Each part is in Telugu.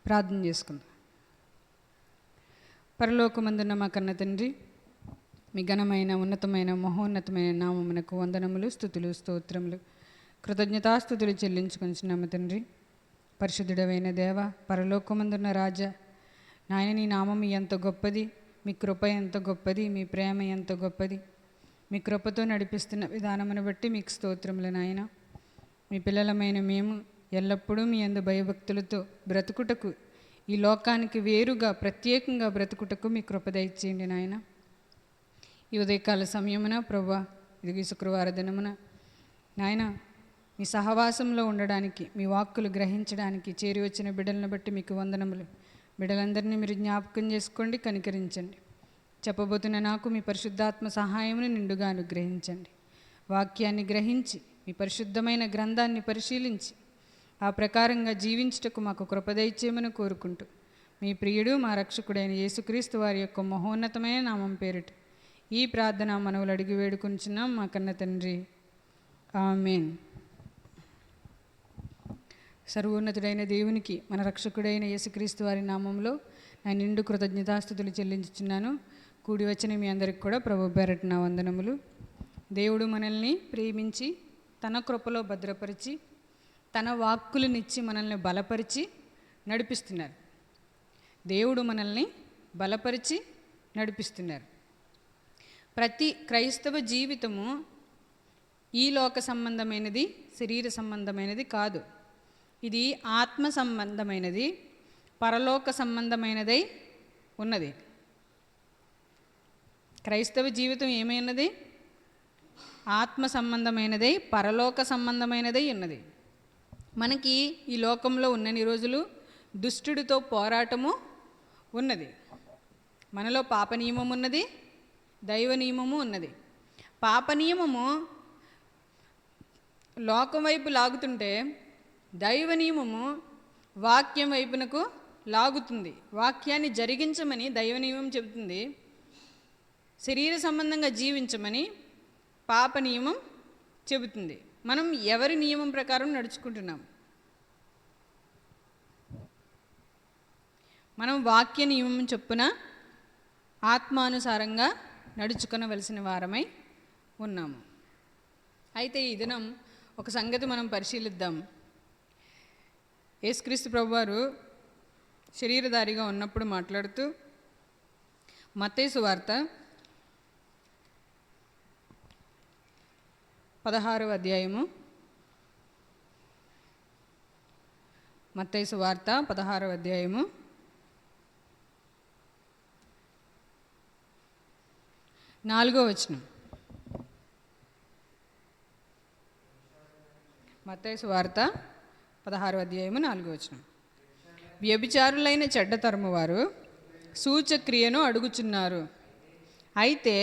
ప్రార్థన చేసుకుందాం. పరలోకమందున్న మా కన్న తండ్రి, మీ ఘనమైన ఉన్నతమైన మహోన్నతమైన నామమునకు వందనములు, స్తుతులు, స్తోత్రములు, కృతజ్ఞతాస్తుతులు చెల్లించుకొనిచున్నాము తండ్రి. పరిశుద్ధుడమైన దేవ, పరలోకమందున్న రాజా, నాయన నీ నామం ఎంత గొప్పది, మీ కృప ఎంత గొప్పది, మీ ప్రేమ ఎంత గొప్పది. మీ కృపతో నడిపిస్తున్న విధానమును బట్టి మీకు స్తోత్రములు నాయన. మీ పిల్లలమైన మేము ఎల్లప్పుడూ మీ యందు భయభక్తులతో బ్రతుకుటకు, ఈ లోకానికి వేరుగా ప్రత్యేకంగా బ్రతుకుటకు మీ కృప దయచేయండి నాయన. ఈ ఉదయకాల సమయమున ప్రభువా, ఇది శుక్రవార దినమున నాయన మీ సహవాసంలో ఉండడానికి, మీ వాక్కులు గ్రహించడానికి చేరి వచ్చిన బిడ్డలను బట్టి మీకు వందనములు. బిడ్డలందరినీ మీరు జ్ఞాపకం చేసుకోండి, కనికరించండి. చెప్పబోతున్న నాకు మీ పరిశుద్ధాత్మ సహాయమును నిండుగా అనుగ్రహించండి. వాక్యాన్ని గ్రహించి మీ పరిశుద్ధమైన గ్రంథాన్ని పరిశీలించి ఆ ప్రకారంగా జీవించుటకు మాకు కృప దయచేయమని కోరుకుంటూ, మీ ప్రియుడు మా రక్షకుడైన యేసుక్రీస్తు వారి యొక్క మహోన్నతమైన నామం పేరిట ఈ ప్రార్థన మనవులు అడిగి వేడుకొంచున్నాం మా కన్న తండ్రి, ఆమేన్. సర్వోన్నతుడైన దేవునికి, మన రక్షకుడైన యేసుక్రీస్తు వారి నామంలో నా నిండు కృతజ్ఞతాస్తుతులు చెల్లించుచున్నాను. కూడి వచ్చిన మీ అందరికి కూడా ప్రభు పేరట నా వందనములు. దేవుడు మనల్ని ప్రేమించి తన కృపలో భద్రపరిచి తన వాక్కులనిచ్చి మనల్ని బలపరిచి నడిపిస్తున్నారు. దేవుడు మనల్ని బలపరిచి నడిపిస్తున్నారు. ప్రతి క్రైస్తవ జీవితము ఈ లోక సంబంధమైనది, శరీర సంబంధమైనది కాదు. ఇది ఆత్మ సంబంధమైనది, పరలోక సంబంధమైనదై ఉన్నది. క్రైస్తవ జీవితం ఏమైనది? ఆత్మ సంబంధమైనదై, పరలోక సంబంధమైనదై ఉన్నది. మనకి ఈ లోకంలో ఉన్నన్ని రోజులు దుష్టుడితో పోరాటము ఉన్నది. మనలో పాప నియమం ఉన్నది, దైవ నియమము ఉన్నది. పాప నియమము లోకం వైపు లాగుతుంటే, దైవ నియమము వాక్యం వైపునకు లాగుతుంది. వాక్యాన్ని జరిగించమని దైవ నియమం చెబుతుంది, శరీర సంబంధంగా జీవించమని పాప నియమం చెబుతుంది. మనం ఎవరి నియమం ప్రకారం నడుచుకుంటున్నాం? మనం వాక్య నియమం చొప్పున ఆత్మానుసారంగా నడుచుకొనవలసిన వారమై ఉన్నాము. అయితే ఈ దినం ఒక సంగతి మనం పరిశీలిద్దాం. యేసుక్రీస్తు ప్రభువారు శరీరధారిగా ఉన్నప్పుడు మాట్లాడుతూ మత్తయి సువార్త 16వ అధ్యాయము, మత్తయి సువార్త 16వ అధ్యాయము 4వ వచనం. మత్తయి సువార్త 16వ అధ్యాయము 4వ వచనం. వ్యభిచారులైన చెడ్డ తరము వారు సూచక్రియను అడుగుచున్నారు. అయితే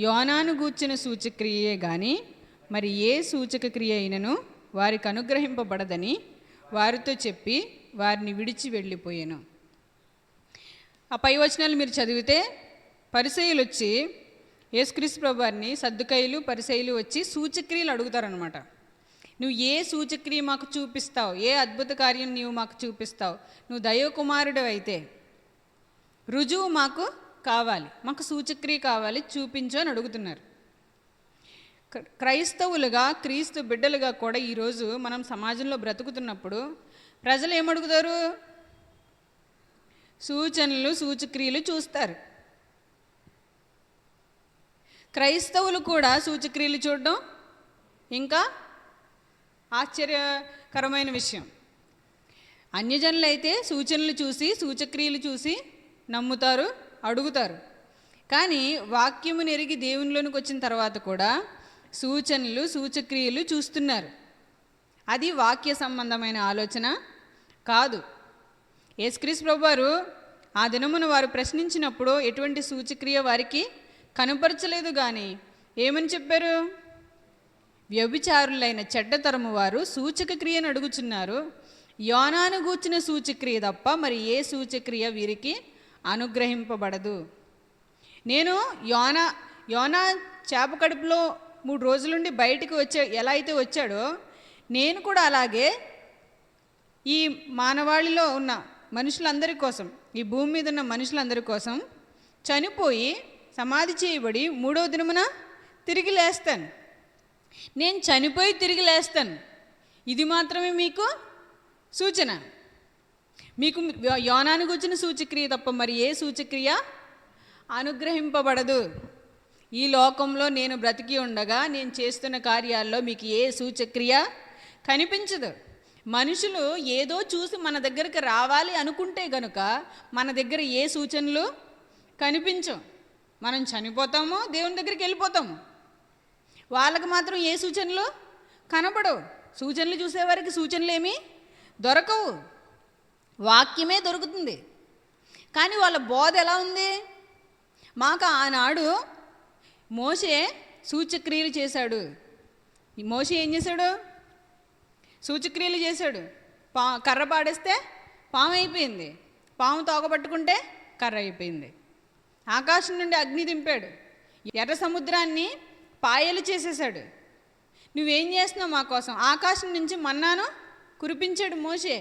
యోనాను గూర్చిన సూచక్రియే గాని మరి ఏ సూచక క్రియ అయినను వారికి అనుగ్రహింపబడదని వారితో చెప్పి వారిని విడిచి వెళ్ళిపోయాను. ఆ పై వచనాలు మీరు చదివితే, పరిసయ్యులు వచ్చి యేసుక్రీస్తు ప్రభువారిని, సద్దుకయ్యులు పరిసయ్యులు వచ్చి సూచక్రియలు అడుగుతారనమాట. నువ్వు ఏ సూచక్రియ మాకు చూపిస్తావు, ఏ అద్భుత కార్యం నీవు మాకు చూపిస్తావు, నువ్వు దైవకుమారుడు అయితే రుజువు మాకు కావాలి, మాకు సూచక్రియ కావాలి, చూపించు అని అడుగుతున్నారు. క్రైస్తవులుగా, క్రీస్తు బిడ్డలుగా కూడా ఈరోజు మనం సమాజంలో బ్రతుకుతున్నప్పుడు ప్రజలు ఏమడుగుతారు? సూచనలు, సూచక్రియలు చూస్తారు. క్రైస్తవులు కూడా సూచక్రియలు చూడడం ఇంకా ఆశ్చర్యకరమైన విషయం. అన్యజనులు అయితే సూచనలు చూసి, సూచక్రియలు చూసి నమ్ముతారు, అడుగుతారు. కానీ వాక్యము నెరిగి దేవునిలోనికి వచ్చిన తర్వాత కూడా సూచనలు, సూచక్రియలు చూస్తున్నారు. అది వాక్య సంబంధమైన ఆలోచన కాదు. యేసుక్రీస్తు ప్రభువారు ఆ దినమున వారు ప్రశ్నించినప్పుడు ఎటువంటి సూచక్రియ వారికి కనపరచలేదు. కానీ ఏమని చెప్పారు? వ్యభిచారులైన చెడ్డతరము వారు సూచక క్రియను అడుగుచున్నారు, యోనాను గూర్చిన సూచక్రియ తప్ప మరి ఏ సూచక్రియ వీరికి అనుగ్రహింపబడదు. నేను యోనా చేప కడుపులో 3 రోజులుండి బయటికి ఎలా అయితే వచ్చాడో, నేను కూడా అలాగే ఈ మానవాళిలో ఉన్న మనుషులందరి కోసం, ఈ భూమి మీద ఉన్న మనుషులందరి కోసం చనిపోయి సమాధి చేయబడి 3వ దినమున తిరిగి లేస్తాను. నేను చనిపోయి తిరిగి లేస్తాను. ఇది మాత్రమే మీకు సూచన. మీకు యోనాను గురించిన సూచక్రియ తప్ప మరి ఏ సూచక్రియ అనుగ్రహింపబడదు. ఈ లోకంలో నేను బ్రతికి ఉండగా నేను చేస్తున్న కార్యాల్లో మీకు ఏ సూచక్రియ కనిపించదు. మనుషులు ఏదో చూసి మన దగ్గరికి రావాలి అనుకుంటే గనుక మన దగ్గర ఏ సూచనలు కనిపించవు. మనం చనిపోతామో దేవుని దగ్గరికి వెళ్ళిపోతాము. వాళ్ళకి మాత్రం ఏ సూచనలు కనపడవు. సూచనలు చూసేవారికి సూచనలు ఏమీ దొరకవు, వాక్యమే దొరుకుతుంది. కానీ వాళ్ళ బోధ ఎలా ఉంది? మాకు ఆనాడు మోషే సూచక్రియలు చేశాడు. ఈ మోషే ఏం చేశాడు? సూచక్రియలు చేశాడు. కర్ర పాడేస్తే పాము అయిపోయింది, పాము తోకబట్టుకుంటే కర్ర అయిపోయింది. ఆకాశం నుండి అగ్ని దింపాడు, ఎర్ర సముద్రాన్ని పాయలు చేసేసాడు. నువ్వేం చేస్తున్నావు మా కోసం? ఆకాశం నుంచి మన్నాను కురిపించాడు మోషే.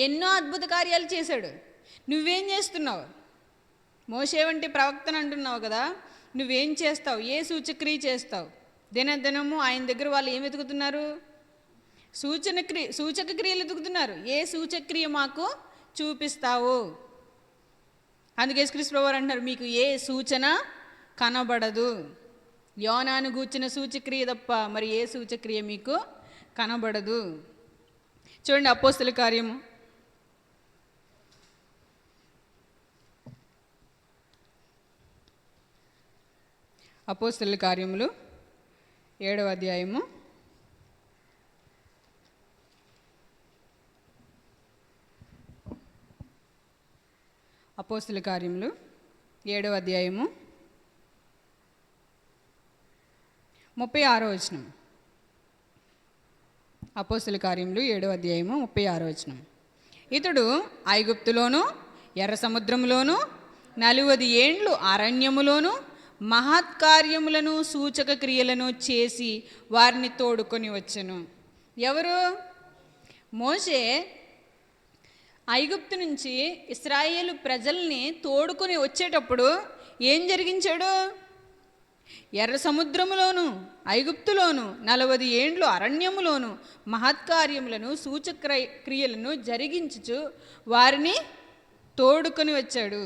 ఎన్నో అద్భుత కార్యాలు చేశాడు. నువ్వేం చేస్తున్నావు? మోషే వంటి ప్రవక్తను అంటున్నావు కదా, నువ్వేం చేస్తావు? ఏ సూచక్రియ చేస్తావు? దినదినము ఆయన దగ్గర వాళ్ళు ఏం వెతుకుతున్నారు? సూచక క్రియలు వెతుకుతున్నారు. ఏ సూచక్రియ మాకు చూపిస్తావు? అందుకే యేసుక్రీస్తు ప్రభువారు అంటున్నారు, మీకు ఏ సూచన కనబడదు. యోనాను గూర్చిన సూచక్రియ తప్ప మరి ఏ సూచక్రియ మీకు కనబడదు. చూడండి, అపోస్తల కార్యము 7వ అధ్యాయము 7వ అధ్యాయము 36వ వచనం. అపోస్తల కార్యములు 7వ అధ్యాయము 36వ వచనం. ఇతడు ఐగుప్తులోను ఎర్ర సముద్రములోను 40 ఏండ్లు అరణ్యములోను మహత్కార్యములను సూచక క్రియలను చేసి వారిని తోడుకొని వచ్చెను. ఎవరు? మోషే ఐగుప్తు నుంచి ఇశ్రాయేలు ప్రజల్ని తోడుకొని వచ్చేటప్పుడు ఏం జరిగించాడు? ఎర్ర సముద్రములోను ఐగుప్తులోను 40 ఏండ్లు అరణ్యములోను మహత్కార్యములను సూచక క్రియలను జరిగించుచు వారిని తోడుకొని వచ్చాడు.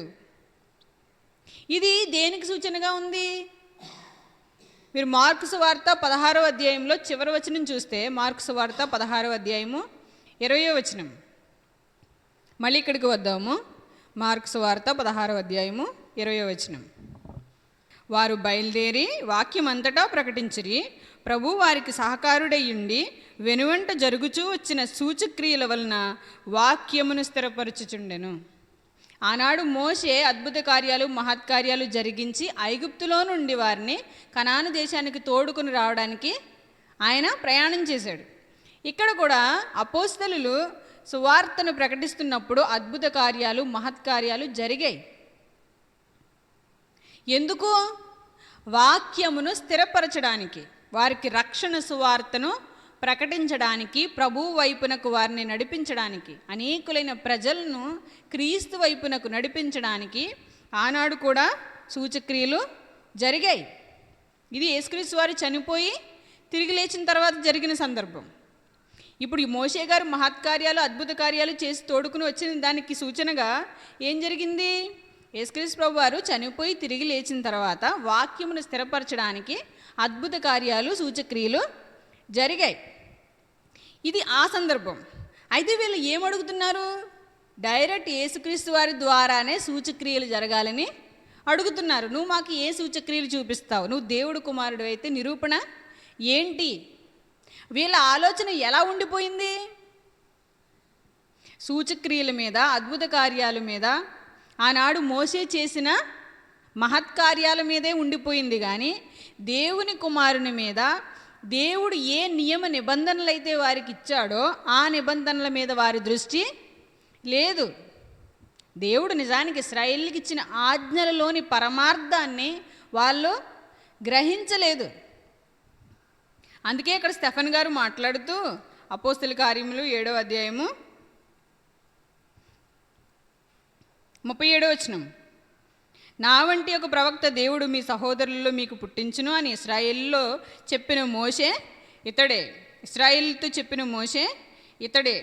ఇది దేనికి సూచనగా ఉంది? మీరు మార్కు సువార్త 16వ అధ్యాయంలో చివరి వచనం చూస్తే, మార్కు సువార్త 16వ అధ్యాయము 20వ వచనం. మళ్ళీ ఇక్కడికి వద్దాము. మార్కు సువార్త 16వ అధ్యాయము 20వ వచనం. వారు బయలుదేరి వాక్యమంతటా ప్రకటించిరి. ప్రభు వారికి సహకారుడయ్యుండి వెనువంట జరుగుచూ వచ్చిన సూచక్రియల వలన వాక్యమును స్థిరపరచుచుండెను. ఆనాడు మోషే అద్భుత కార్యాలు మహత్కార్యాలు జరిగించి ఐగుప్తులో నుండి వారిని కనాను దేశానికి తోడుకొని రావడానికి ఆయన ప్రయాణం చేశాడు. ఇక్కడ కూడా అపోస్తలులు సువార్తను ప్రకటిస్తున్నప్పుడు అద్భుత కార్యాలు మహత్కార్యాలు జరిగాయి. ఎందుకు? వాక్యమును స్థిరపరచడానికి, వారికి రక్షణ సువార్తను ప్రకటించడానికి, ప్రభు వైపునకు వారిని నడిపించడానికి, అనేకులైన ప్రజలను క్రీస్తు వైపునకు నడిపించడానికి ఆనాడు కూడా సూచక్రియలు జరిగాయి. ఇది యేసుక్రీస్తు వారు చనిపోయి తిరిగి లేచిన తర్వాత జరిగిన సందర్భం. ఇప్పుడు ఈ మోషే గారు మహత్కార్యాలు అద్భుత కార్యాలు చేసి తోడుకుని వచ్చిన దానికి సూచనగా ఏం జరిగింది? యేసుక్రీస్తు ప్రభు వారు చనిపోయి తిరిగి లేచిన తర్వాత వాక్యమును స్థిరపరచడానికి అద్భుత కార్యాలు సూచక్రియలు జరిగాయి. ఇది ఆ సందర్భం. అయితే వీళ్ళు ఏమడుగుతున్నారు? డైరెక్ట్ యేసుక్రీస్తు వారి ద్వారానే సూచక్రియలు జరగాలని అడుగుతున్నారు. నువ్వు మాకు ఏ సూచక్రియలు చూపిస్తావు? నువ్వు దేవుడు కుమారుడు అయితే నిరూపణ ఏంటి? వీళ్ళ ఆలోచన ఎలా ఉండిపోయింది? సూచక్రియల మీద, అద్భుత కార్యాల మీద, ఆనాడు మోషే చేసిన మహత్కార్యాల మీదే ఉండిపోయింది. కానీ దేవుని కుమారుని మీద, దేవుడు ఏ నియమ నిబంధనలు అయితే వారికి ఇచ్చాడో ఆ నిబంధనల మీద వారి దృష్టి లేదు. దేవుడు నిజానికి ఇశ్రాయేలుకి ఇచ్చిన ఆజ్ఞలలోని పరమార్థాన్ని వాళ్ళు గ్రహించలేదు. అందుకే ఇక్కడ స్టెఫెన్ గారు మాట్లాడుతూ అపోస్తల కార్యములు 7వ అధ్యాయము 37వ వచనం, నా వంటి ఒక ప్రవక్త దేవుడు మీ సహోదరుల్లో మీకు పుట్టించును అని ఇశ్రాయేలులో చెప్పిన మోషే ఇతడే. ఇశ్రాయేలుతో చెప్పిన మోషే ఇతడే.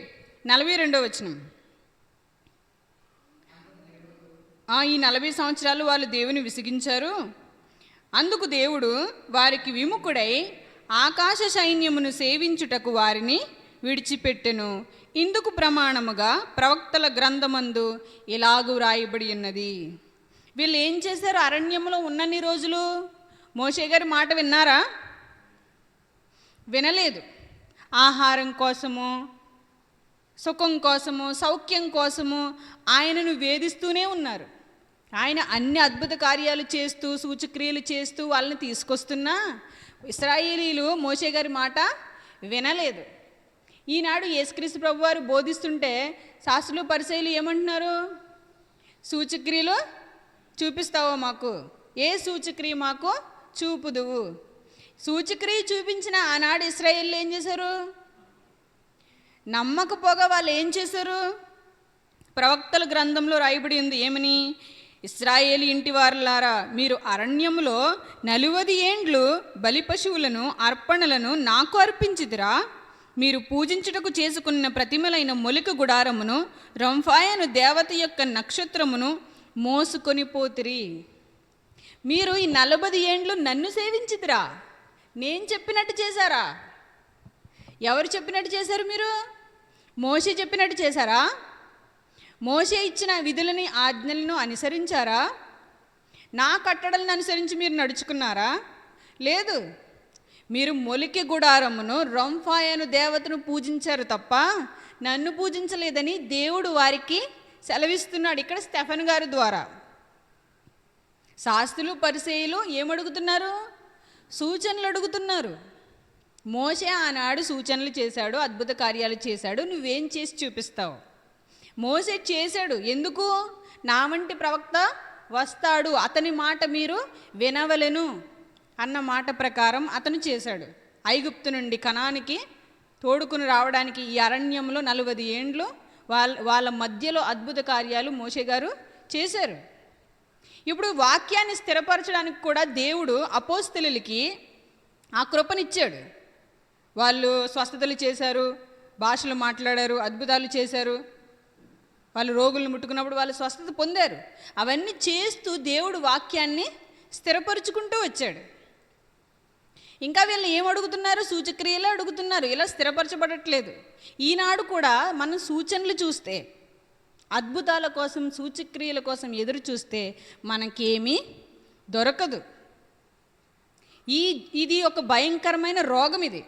42వ వచనం, ఈ 40 సంవత్సరాలు వాళ్ళు దేవుని విసిగించారు, అందుకు దేవుడు వారికి విముఖుడై ఆకాశ సైన్యమును సేవించుటకు వారిని విడిచిపెట్టెను. ఇందుకు ప్రమాణముగా ప్రవక్తల గ్రంథమందు ఇలాగూ రాయబడి ఉన్నది. వీళ్ళు ఏం చేశారు? అరణ్యంలో ఉన్నన్ని రోజులు మోషే గారి మాట విన్నారా? వినలేదు. ఆహారం కోసము, సుఖం కోసము, సౌఖ్యం కోసము ఆయనను వేధిస్తూనే ఉన్నారు. ఆయన అన్ని అద్భుత కార్యాలు చేస్తూ, సూచక్రియలు చేస్తూ వాళ్ళని తీసుకొస్తున్నా ఇశ్రాయేలీలు మోషే గారి మాట వినలేదు. ఈనాడు యేసుక్రీస్తు ప్రభు వారు బోధిస్తుంటే శాస్త్రులు పరిసయ్యులు ఏమంటున్నారు? సూచక్రియలు చూపిస్తావో మాకు, ఏ సూచక్రియ మాకు చూపుదువు. సూచక్రియ చూపించిన ఆనాడు ఇశ్రాయేలీలు ఏం చేశారు? నమ్మకపోగా వాళ్ళు ఏం చేశారు? ప్రవక్తల గ్రంథంలో రాయబడి ఉంది ఏమని? ఇశ్రాయేలు ఇంటి వారులారా, మీరు అరణ్యములో 40 ఏండ్లు బలి పశువులను అర్పణలను నాకు అర్పించిదిరా. మీరు పూజించుటకు చేసుకున్న ప్రతిమలైన మొలిక గుడారమును, రంఫాయను దేవత యొక్క నక్షత్రమును మోసుకొని పోతిరి. మీరు ఈ 40 ఏండ్లు నన్ను సేవించిదిరా. నేను చెప్పినట్టు చేశారా? ఎవరు చెప్పినట్టు చేశారు? మీరు మోషే చెప్పినట్టు చేశారా? మోషే ఇచ్చిన విధులని, ఆజ్ఞలను అనుసరించారా? నా కట్టడలను అనుసరించి మీరు నడుచుకున్నారా? లేదు. మీరు మొలికి గుడారమును, రంఫాయను దేవతను పూజించారు తప్ప నన్ను పూజించలేదని దేవుడు వారికి సెలవిస్తున్నాడు ఇక్కడ స్టెఫెన్ గారి ద్వారా. శాస్త్రులు పరిసయ్యులు ఏమడుగుతున్నారు? సూచనలు అడుగుతున్నారు. మోషే ఆనాడు సూచనలు చేశాడు, అద్భుత కార్యాలు చేశాడు, నువ్వేం చేసి చూపిస్తావు? మోషే చేశాడు. ఎందుకు? నా వంటి ప్రవక్త వస్తాడు, అతని మాట మీరు వినవలెను అన్న మాట ప్రకారం అతను చేశాడు. ఐగుప్తు నుండి కనానికి తోడుకుని రావడానికి ఈ అరణ్యంలో 40 ఏండ్లు వాళ్ళ మధ్యలో అద్భుత కార్యాలు మోషే గారు చేశారు. ఇప్పుడు వాక్యాన్ని స్థిరపరచడానికి కూడా దేవుడు అపోస్తలులకి ఆ కృపనిచ్చాడు. వాళ్ళు స్వస్థతలు చేశారు, భాషలు మాట్లాడారు, అద్భుతాలు చేశారు. వాళ్ళు రోగులను ముట్టుకున్నప్పుడు వాళ్ళు స్వస్థత పొందారు. అవన్నీ చేస్తూ దేవుడు వాక్యాన్ని స్థిరపరుచుకుంటూ వచ్చాడు. ఇంకా వీళ్ళు ఏం అడుగుతున్నారు? సూచక్రియలే అడుగుతున్నారు. ఇలా స్థిరపరచబడట్లేదు. ఈనాడు కూడా మనం సూచనలు చూస్తే, అద్భుతాల కోసం, సూచక్రియల కోసం ఎదురు చూస్తే మనకేమీ దొరకదు. ఇది ఒక భయంకరమైన రోగం. ఇది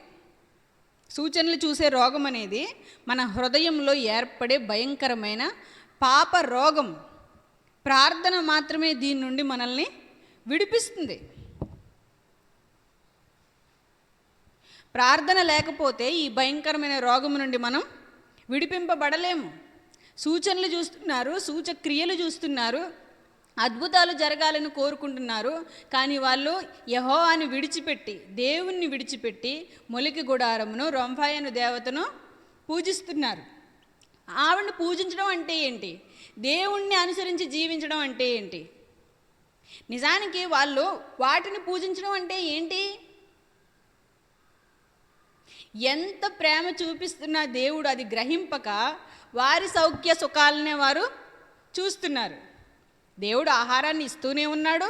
సూచనలు చూసే రోగం అనేది మన హృదయంలో ఏర్పడే భయంకరమైన పాప రోగం. ప్రార్థన మాత్రమే దీని నుండి మనల్ని విడిపిస్తుంది. ప్రార్థన లేకపోతే ఈ భయంకరమైన రోగం నుండి మనం విడిపింపబడలేము. సూచనలు చూస్తున్నారు, సూచక్రియలు చూస్తున్నారు, అద్భుతాలు జరగాలని కోరుకుంటున్నారు. కానీ వాళ్ళు యెహోవాను విడిచిపెట్టి, దేవుణ్ణి విడిచిపెట్టి మొలికి గుడారమును, రంఫాయను దేవతను పూజిస్తున్నారు. ఆవిడని పూజించడం అంటే ఏంటి? దేవుణ్ణి అనుసరించి జీవించడం అంటే ఏంటి? నిజానికి వాళ్ళు వాటిని పూజించడం అంటే ఏంటి? ఎంత ప్రేమ చూపిస్తున్నా దేవుడు అది గ్రహింపక వారి సౌఖ్య సుఖాలనే వారు చూస్తున్నారు. దేవుడు ఆహారాన్ని ఇస్తూనే ఉన్నాడు,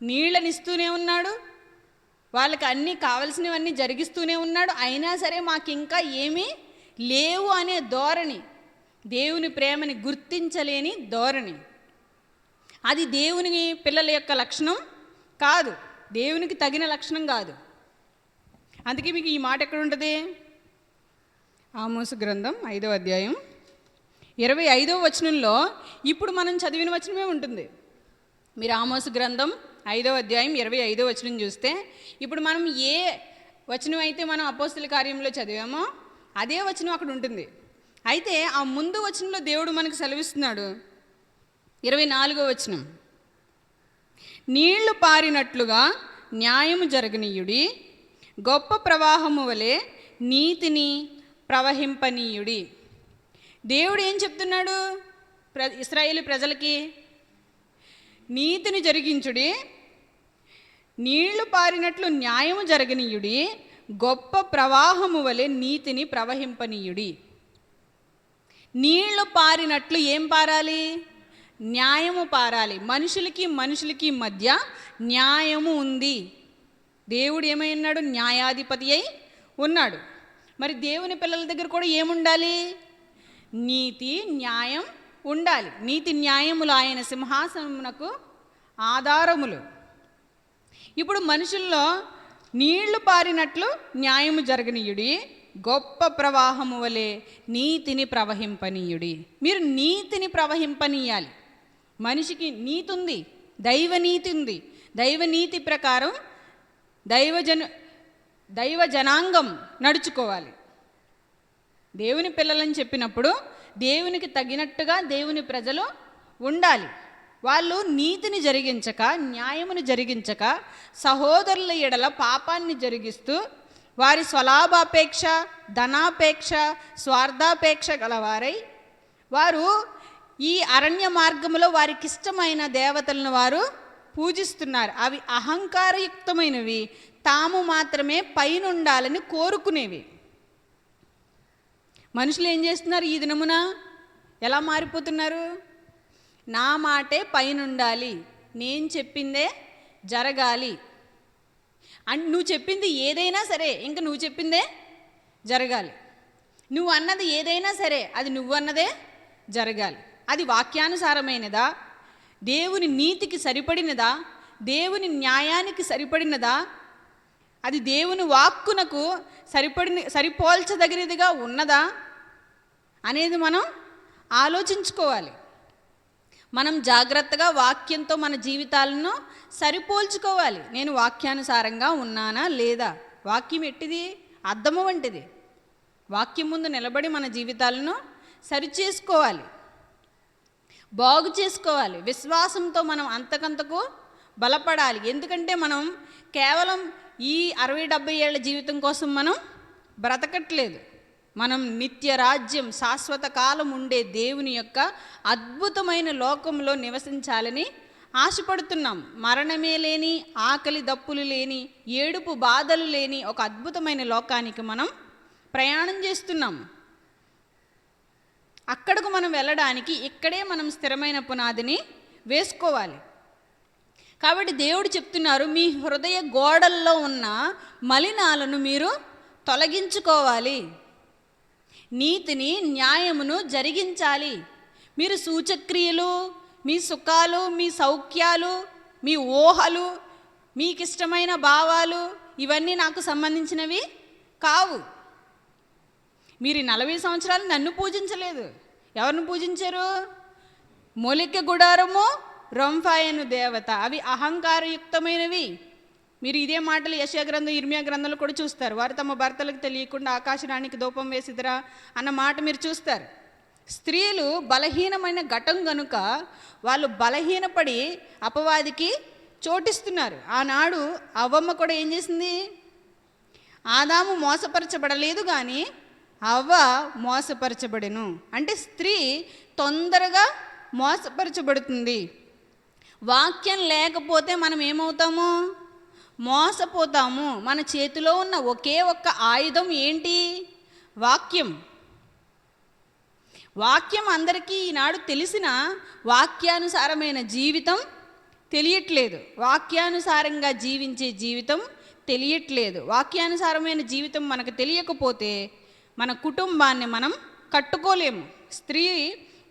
నీళ్ళని ఇస్తూనే ఉన్నాడు, వాళ్ళకి అన్నీ కావలసినవన్నీ జరిగిస్తూనే ఉన్నాడు. అయినా సరే మాకు ఇంకా ఏమీ లేవు అనే ధోరణి, దేవుని ప్రేమని గుర్తించలేని ధోరణి. అది దేవుని పిల్లల యొక్క లక్షణం కాదు, దేవునికి తగిన లక్షణం కాదు. అందుకే మీకు ఈ మాట ఎక్కడ ఉంటుంది? ఆమోసు గ్రంథం 5వ అధ్యాయం 25వ వచనంలో ఇప్పుడు మనం చదివిన వచనమే ఉంటుంది. మీరు ఆమోసు గ్రంథం 5వ అధ్యాయం 25వ వచనం చూస్తే ఇప్పుడు మనం ఏ వచనం అయితే మనం అపోస్తల కార్యంలో చదివామో అదే వచనం అక్కడ ఉంటుంది. అయితే ఆ ముందు వచనంలో దేవుడు మనకు సెలవిస్తున్నాడు. 24వ వచనం, నీళ్లు పారినట్లుగా న్యాయము జరగనీయుడి, గొప్ప ప్రవాహము వలె నీతిని ప్రవహింపనీయుడి. దేవుడు ఏం చెప్తున్నాడు? ఇశ్రాయేలు ప్రజలకి? నీతిని జరిగించుడి, నీళ్లు పారినట్లు న్యాయము జరగనీయుడి, గొప్ప ప్రవాహము వలె నీతిని ప్రవహింపనీయుడి. నీళ్లు పారినట్లు ఏం పారాలి? న్యాయము పారాలి. మనుషులకి మధ్య న్యాయము ఉంది. దేవుడు ఏమై ఉన్నాడు? న్యాయాధిపతి అయి ఉన్నాడు. మరి దేవుని పిల్లల దగ్గర కూడా ఏముండాలి? నీతి న్యాయం ఉండాలి. నీతి న్యాయములు ఆయన సింహాసనమునకు ఆధారములు. ఇప్పుడు మనుషుల్లో నీళ్లు పారినట్లు న్యాయము జరగనీయుడి, గొప్ప ప్రవాహము వలె నీతిని ప్రవహింపనీయుడి. మీరు నీతిని ప్రవహింపనీయాలి. మనిషికి నీతి ఉంది, దైవనీతి ఉంది. దైవనీతి ప్రకారం దైవ జనాంగం నడుచుకోవాలి. దేవుని పిల్లలని చెప్పినప్పుడు దేవునికి తగినట్టుగా దేవుని ప్రజలు ఉండాలి. వాళ్ళు నీతిని జరిగించక, న్యాయమును జరిగించక, సహోదరుల ఎడల పాపాన్ని జరిగిస్తూ వారి స్వలాభాపేక్ష, ధనాపేక్ష, స్వార్థాపేక్ష గలవారై వారు ఈ అరణ్య మార్గంలో వారికి ఇష్టమైన దేవతలను వారు పూజిస్తున్నారు. అవి అహంకారయుక్తమైనవి, తాము మాత్రమే పైనుండాలని కోరుకునేవి. మనుషులు ఏం చేస్తున్నారు? ఈ దినమున ఎలా మారిపోతున్నారు? నా మాటే పైనుండాలి, నేను చెప్పిందే జరగాలి. నువ్వు చెప్పింది ఏదైనా సరే ఇంక నువ్వు చెప్పిందే జరగాలి. నువ్వు అన్నది ఏదైనా సరే అది నువ్వు అన్నదే జరగాలి. అది వాక్యానుసారమైనదా? దేవుని నీతికి సరిపడినదా? దేవుని న్యాయానికి సరిపడినదా? అది దేవుని వాక్కునకు సరిపోల్చదగినదిగా ఉన్నదా అనేది మనం ఆలోచించుకోవాలి. మనం జాగ్రత్తగా వాక్యంతో మన జీవితాలను సరిపోల్చుకోవాలి. నేను వాక్యానుసారంగా ఉన్నానా లేదా? వాక్యం ఎట్టిది? అద్దము వంటిది. వాక్యం ముందు నిలబడి మన జీవితాలను సరిచేసుకోవాలి, బాగు చేసుకోవాలి. విశ్వాసంతో మనం అంతకంతకు బలపడాలి. ఎందుకంటే మనం కేవలం ఈ 60-70 ఏళ్ల జీవితం కోసం మనం బ్రతకట్లేదు. మనం నిత్య రాజ్యం, శాశ్వత కాలం ఉండే దేవుని యొక్క అద్భుతమైన లోకంలో నివసించాలని ఆశపడుతున్నాం. మరణమే లేని, ఆకలి దప్పులు లేని, ఏడుపు బాధలు లేని ఒక అద్భుతమైన లోకానికి మనం ప్రయాణం చేస్తున్నాం. అక్కడకు మనం వెళ్ళడానికి ఇక్కడే మనం స్థిరమైన పునాదిని వేసుకోవాలి. కాబట్టి దేవుడు చెప్తున్నారు, మీ హృదయ గోడల్లో ఉన్న మలినాలను మీరు తొలగించుకోవాలి, నీతిని న్యాయమును జరిగించాలి. మీరు సూచక్రియలు, మీ సుఖాలు, మీ సౌఖ్యాలు, మీ ఊహలు, మీకు ఇష్టమైన భావాలు ఇవన్నీ నాకు సంబంధించినవి కావు. మీరు 40 సంవత్సరాలు నన్ను పూజించలేదు. ఎవరిని పూజించారు? మొలిక గుడారము, రొంఫాయను దేవత. అవి అహంకారయుక్తమైనవి. మీరు ఇదే మాటలు యెషయా గ్రంథం, ఇర్మియా గ్రంథంలో కూడా చూస్తారు. వారు తమ భర్తలకు తెలియకుండా ఆకాశరాణికి ధూపం వేసిదిరా అన్న మాట మీరు చూస్తారు. స్త్రీలు బలహీనమైన ఘటం గనుక వాళ్ళు బలహీనపడి అపవాదికి చోటిస్తున్నారు. ఆనాడు అవ్వమ్మ కూడా ఏం చేసింది? ఆదాము మోసపరచబడలేదు కానీ అవ్వ మోసపరచబడెను. అంటే స్త్రీ తొందరగా మోసపరచబడుతుంది. వాక్యం లేకపోతే మనం ఏమవుతాము? మోసపోతాము. మన చేతిలో ఉన్న ఒకే ఒక్క ఆయుధం ఏంటి? వాక్యం. వాక్యం అందరికీ ఈనాడు తెలిసిన వాక్యానుసారమైన జీవితం తెలియట్లేదు. వాక్యానుసారంగా జీవించే జీవితం తెలియట్లేదు. వాక్యానుసారమైన జీవితం మనకు తెలియకపోతే మన కుటుంబాన్ని మనం కట్టుకోలేము. స్త్రీ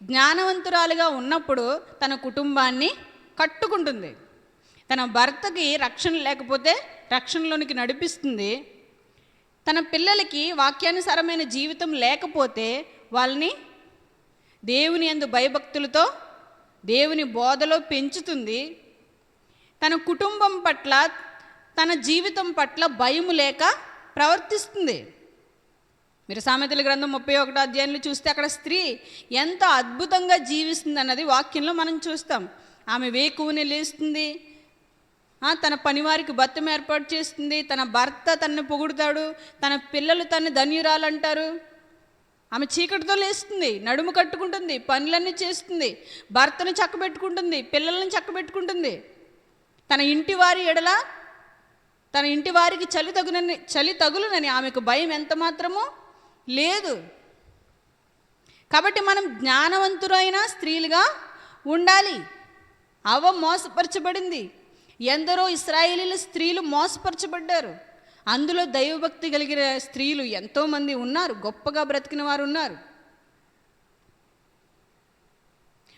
జ్ఞానవంతురాలుగా ఉన్నప్పుడు తన కుటుంబాన్ని కట్టుకుంటుంది. తన భర్తకి రక్షణ లేకపోతే రక్షణలోనికి నడిపిస్తుంది. తన పిల్లలకి వాక్యానుసారమైన జీవితం లేకపోతే వాళ్ళని దేవుని యందు భయభక్తులతో దేవుని బోధలో పెంచుతుంది. తన కుటుంబం పట్ల, తన జీవితం పట్ల భయము లేక ప్రవర్తిస్తుంది. మీరు సామెతల గ్రంథం 31వ అధ్యాయంలో చూస్తే అక్కడ స్త్రీ ఎంత అద్భుతంగా జీవిస్తుంది అన్నది వాక్యంలో మనం చూస్తాం. ఆమె వేకువని లేస్తుంది, తన పనివారికి బత్తం ఏర్పాటు చేస్తుంది, తన భర్త తనను పొగుడుతాడు, తన పిల్లలు తన ధన్యురాలు అంటారు. ఆమె చీకటితో లేస్తుంది, నడుము కట్టుకుంటుంది, పనులన్నీ చేస్తుంది, భర్తను చక్కబెట్టుకుంటుంది, పిల్లలను చక్కబెట్టుకుంటుంది. తన ఇంటి వారి ఎడల, తన ఇంటి వారికి చలి తగులునని ఆమెకు భయం ఎంత మాత్రమో లేదు. కాబట్టి మనం జ్ఞానవంతులైన స్త్రీలుగా ఉండాలి. అవ్వ మోసపరచబడింది. ఎందరో ఇశ్రాయేలీల స్త్రీలు మోసపరచబడ్డారు. అందులో దైవభక్తి కలిగిన స్త్రీలు ఎంతోమంది ఉన్నారు, గొప్పగా బ్రతికిన వారు ఉన్నారు.